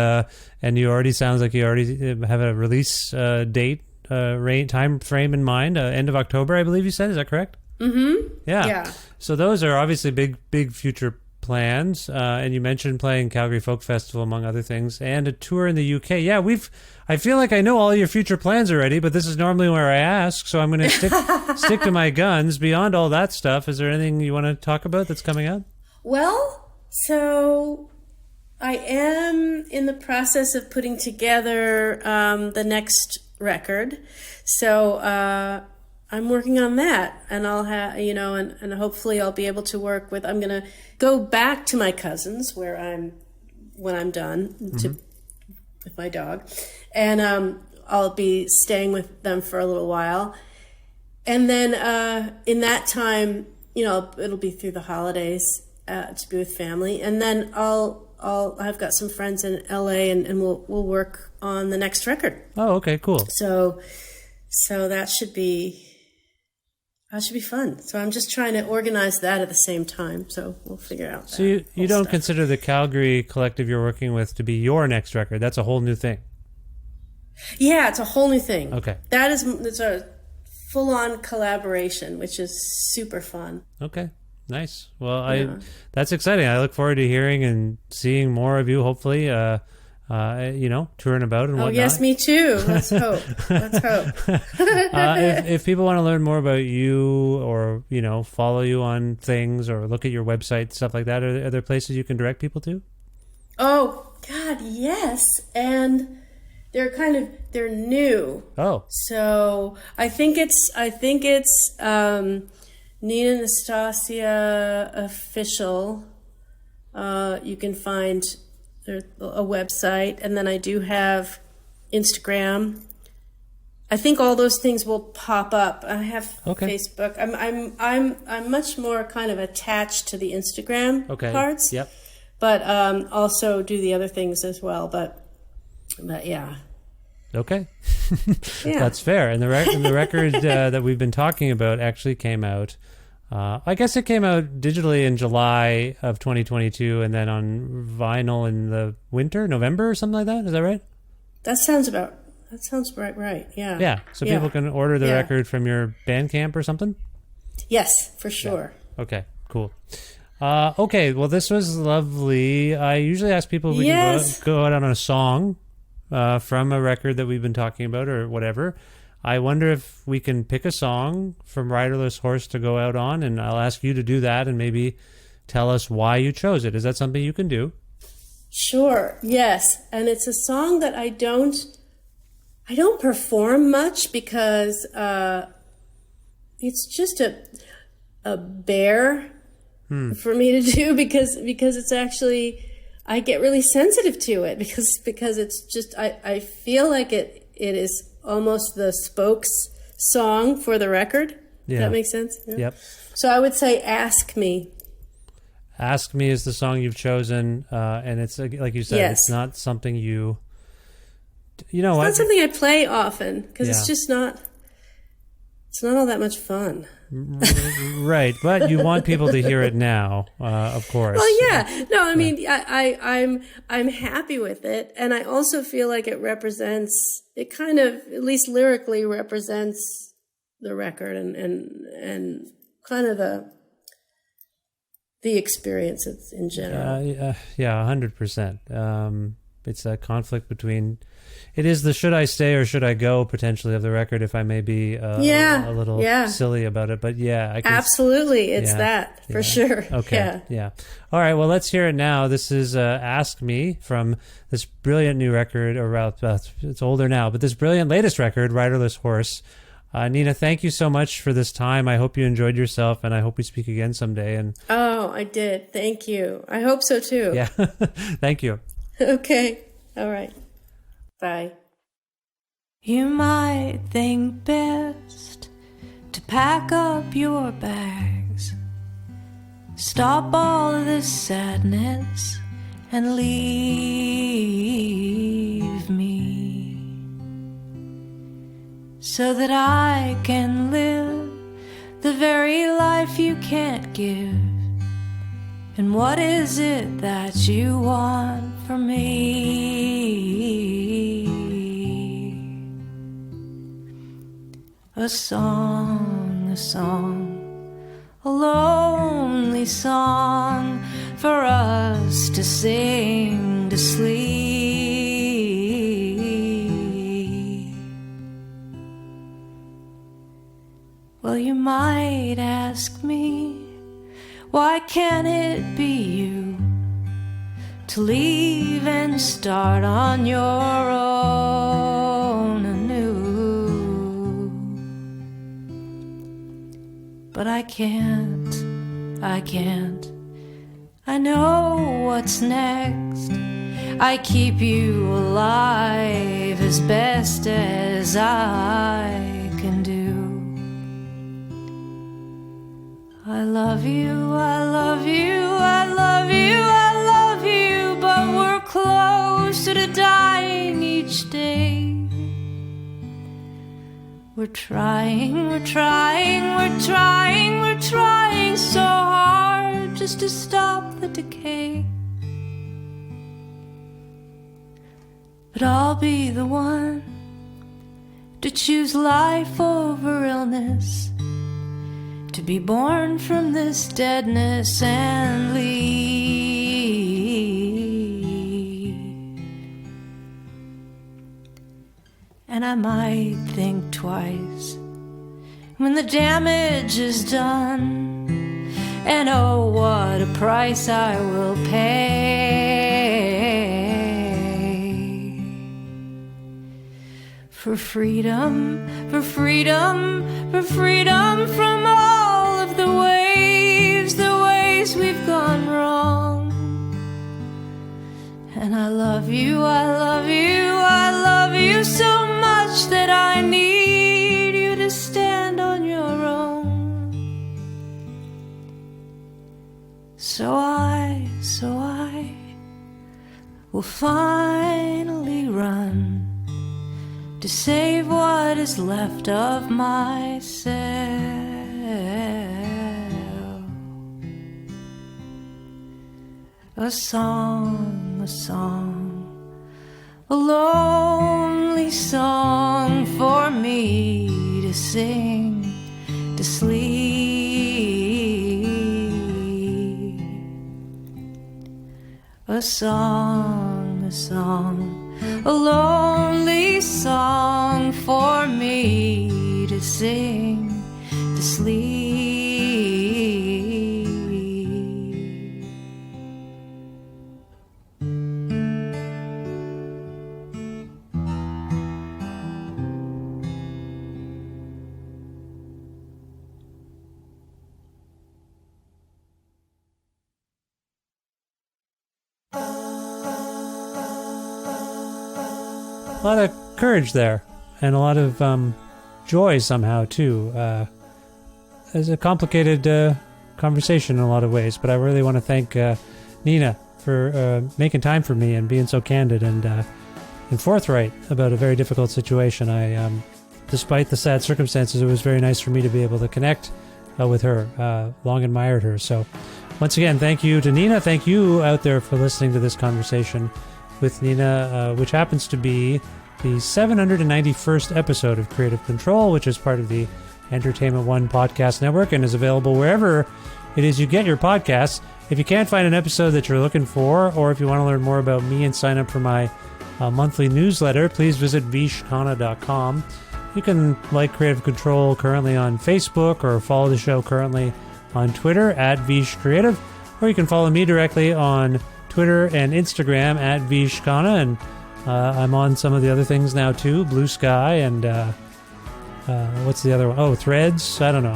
you already sounds like you already have a release date, time frame in mind. End of October, I believe you said. Is that correct? Mm-hmm. Yeah. So those are obviously big future plans, and you mentioned playing Calgary Folk Festival among other things, and a tour in the UK. Yeah, I feel like I know all your future plans already, but this is normally where I ask, so I'm going to stick to my guns. Beyond all that stuff, is there anything you want to talk about that's coming up? Well, so I am in the process of putting together the next record, so I'm working on that, and I'll have, and hopefully I'll be able to work with. I'm going to go back to my cousins when I'm done with my dog, and I'll be staying with them for a little while, and then in that time, it'll be through the holidays to be with family, and then I've got some friends in LA, and we'll work on the next record. Oh, okay, cool. So that should be. That should be fun. So I'm just trying to organize that at the same time. So we'll figure out that. So you don't consider the Calgary collective you're working with to be your next record? That's a whole new thing. Yeah, it's a whole new thing. Okay. It's a full-on collaboration, which is super fun. Okay. Nice. Well, that's exciting. I look forward to hearing and seeing more of you, hopefully, touring about and whatnot. Oh, yes, me too. Let's hope. If people want to learn more about you or, follow you on things or look at your website, stuff like that, are there places you can direct people to? Oh, God, yes. And they're new. Oh. So I think it's Nina Nastasia Official. You can find a website, and then I do have Instagram. I think all those things will pop up. I have Facebook. I'm much more kind of attached to the Instagram parts. Yep. But also do the other things as well. But yeah. Okay. Yeah. That's fair. And the record that we've been talking about actually came out. I guess it came out digitally in July of 2022, and then on vinyl in the winter, November or something like that. Is that right? That sounds right. Yeah. Yeah. So people can order the record from your Bandcamp or something? Yes, for sure. Yeah. Okay, cool. Okay, well, this was lovely. I usually ask people if we can go out on a song from a record that we've been talking about or whatever. I wonder if we can pick a song from Riderless Horse to go out on, and I'll ask you to do that and maybe tell us why you chose it. Is that something you can do? Sure, yes. And it's a song that I don't perform much because it's just a bear for me to do because it's actually, I get really sensitive to it because it's just, I feel like it is almost the spokes song for the record. Yeah. Does that make sense? Yeah. Yep. So I would say Ask Me. Ask Me is the song you've chosen, and it's, like you said, It's not something you know. It's not something I play often because it's just not, it's not all that much fun. Right, but you want people to hear it now, of course. Well, yeah. No, I mean, I'm happy with it, and I also feel like it kind of, at least lyrically, represents the record and kind of the experience in general. Yeah, 100%. It's a conflict between. It is the should I stay or should I go potentially of the record, if I may be a little silly about it. But yeah, absolutely, it's that for sure. Okay, yeah. All right, well, let's hear it now. This is Ask Me from this brilliant new record, or it's older now, but this brilliant latest record, Riderless Horse. Nina, thank you so much for this time. I hope you enjoyed yourself, and I hope we speak again someday. And I did. Thank you. I hope so too. Yeah, thank you. Okay, all right. Bye. You might think best to pack up your bags, stop all of this sadness and leave me, so that I can live the very life you can't give. And what is it that you want from me? A song, a lonely song for us to sing to sleep. Well, you might ask me, why can't it be you to leave and start on your own anew? But I can't. I know what's next. I keep you alive as best as I can do. I love you, I love you, I love you, I love you, but we're closer to dying each day. We're trying so hard just to stop the decay. But I'll be the one to choose life over illness, to be born from this deadness and leave. And I might think twice when the damage is done, and oh, what a price I will pay for freedom, for freedom, for freedom from all of the ways we've gone wrong. And I love you, I love you, I love you so much that I need you to stand on your own. So I will finally run to save what is left of myself. A song, a lonely song for me to sing to sleep. A song, a lonely song for me to sing to sleep. A lot of courage there, and a lot of joy somehow too. It's a complicated conversation in a lot of ways, but I really want to thank Nina for making time for me and being so candid and forthright about a very difficult situation. I despite the sad circumstances, it was very nice for me to be able to connect with her. Long admired her. So once again, thank you to Nina. Thank you out there for listening to this conversation with Nina, which happens to be the 791st episode of Creative Control, which is part of the Entertainment One podcast network and is available wherever it is you get your podcasts. If you can't find an episode that you're looking for, or if you want to learn more about me and sign up for my monthly newsletter, please visit vishkhanna.com. You can like Creative Control currently on Facebook, or follow the show currently on Twitter at vishcreative, or you can follow me directly on Twitter and Instagram at vishkhanna, and I'm on some of the other things now too, Blue Sky and what's the other one? Oh, Threads. I don't know.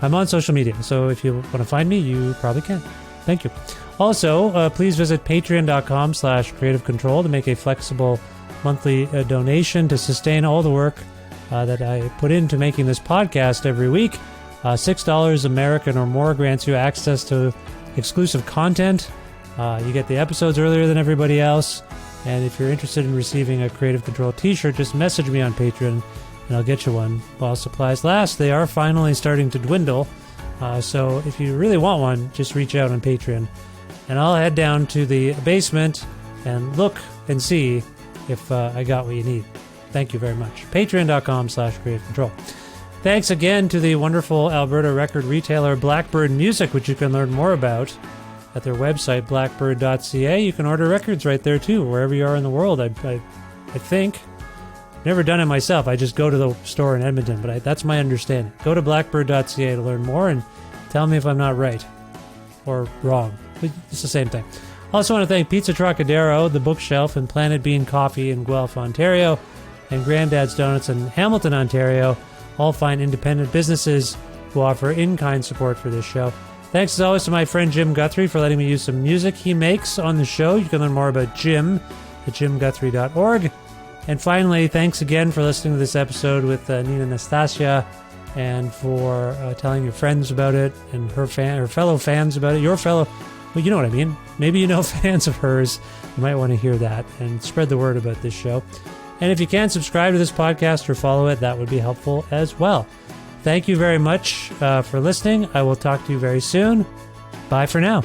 I'm on social media, so if you want to find me, you probably can. Thank you. Also, please visit patreon.com/creativecontrol to make a flexible monthly donation to sustain all the work that I put into making this podcast every week. $6 American or more grants you access to exclusive content. You get the episodes earlier than everybody else. And if you're interested in receiving a Creative Control t-shirt, just message me on Patreon and I'll get you one while supplies last. They are finally starting to dwindle. So if you really want one, just reach out on Patreon. And I'll head down to the basement and look and see if I got what you need. Thank you very much. Patreon.com/creativecontrol. Thanks again to the wonderful Alberta record retailer Blackbird Music, which you can learn more about at their website, blackbird.ca. You can order records right there too, wherever you are in the world. I think. Never done it myself. I just go to the store in Edmonton, but that's my understanding. Go to blackbird.ca to learn more and tell me if I'm not right or wrong. It's the same thing. Also want to thank Pizza Trocadero, The Bookshelf, and Planet Bean Coffee in Guelph, Ontario, and Granddad's Donuts in Hamilton, Ontario, all fine independent businesses who offer in-kind support for this show. Thanks as always to my friend Jim Guthrie for letting me use some music he makes on the show. You can learn more about Jim at jimguthrie.org. And finally, thanks again for listening to this episode with Nina Nastasia, and for telling your friends about it and her fellow fans about it. Well, you know what I mean. Maybe you know fans of hers. You might want to hear that and spread the word about this show. And if you can, subscribe to this podcast or follow it. That would be helpful as well. Thank you very much for listening. I will talk to you very soon. Bye for now.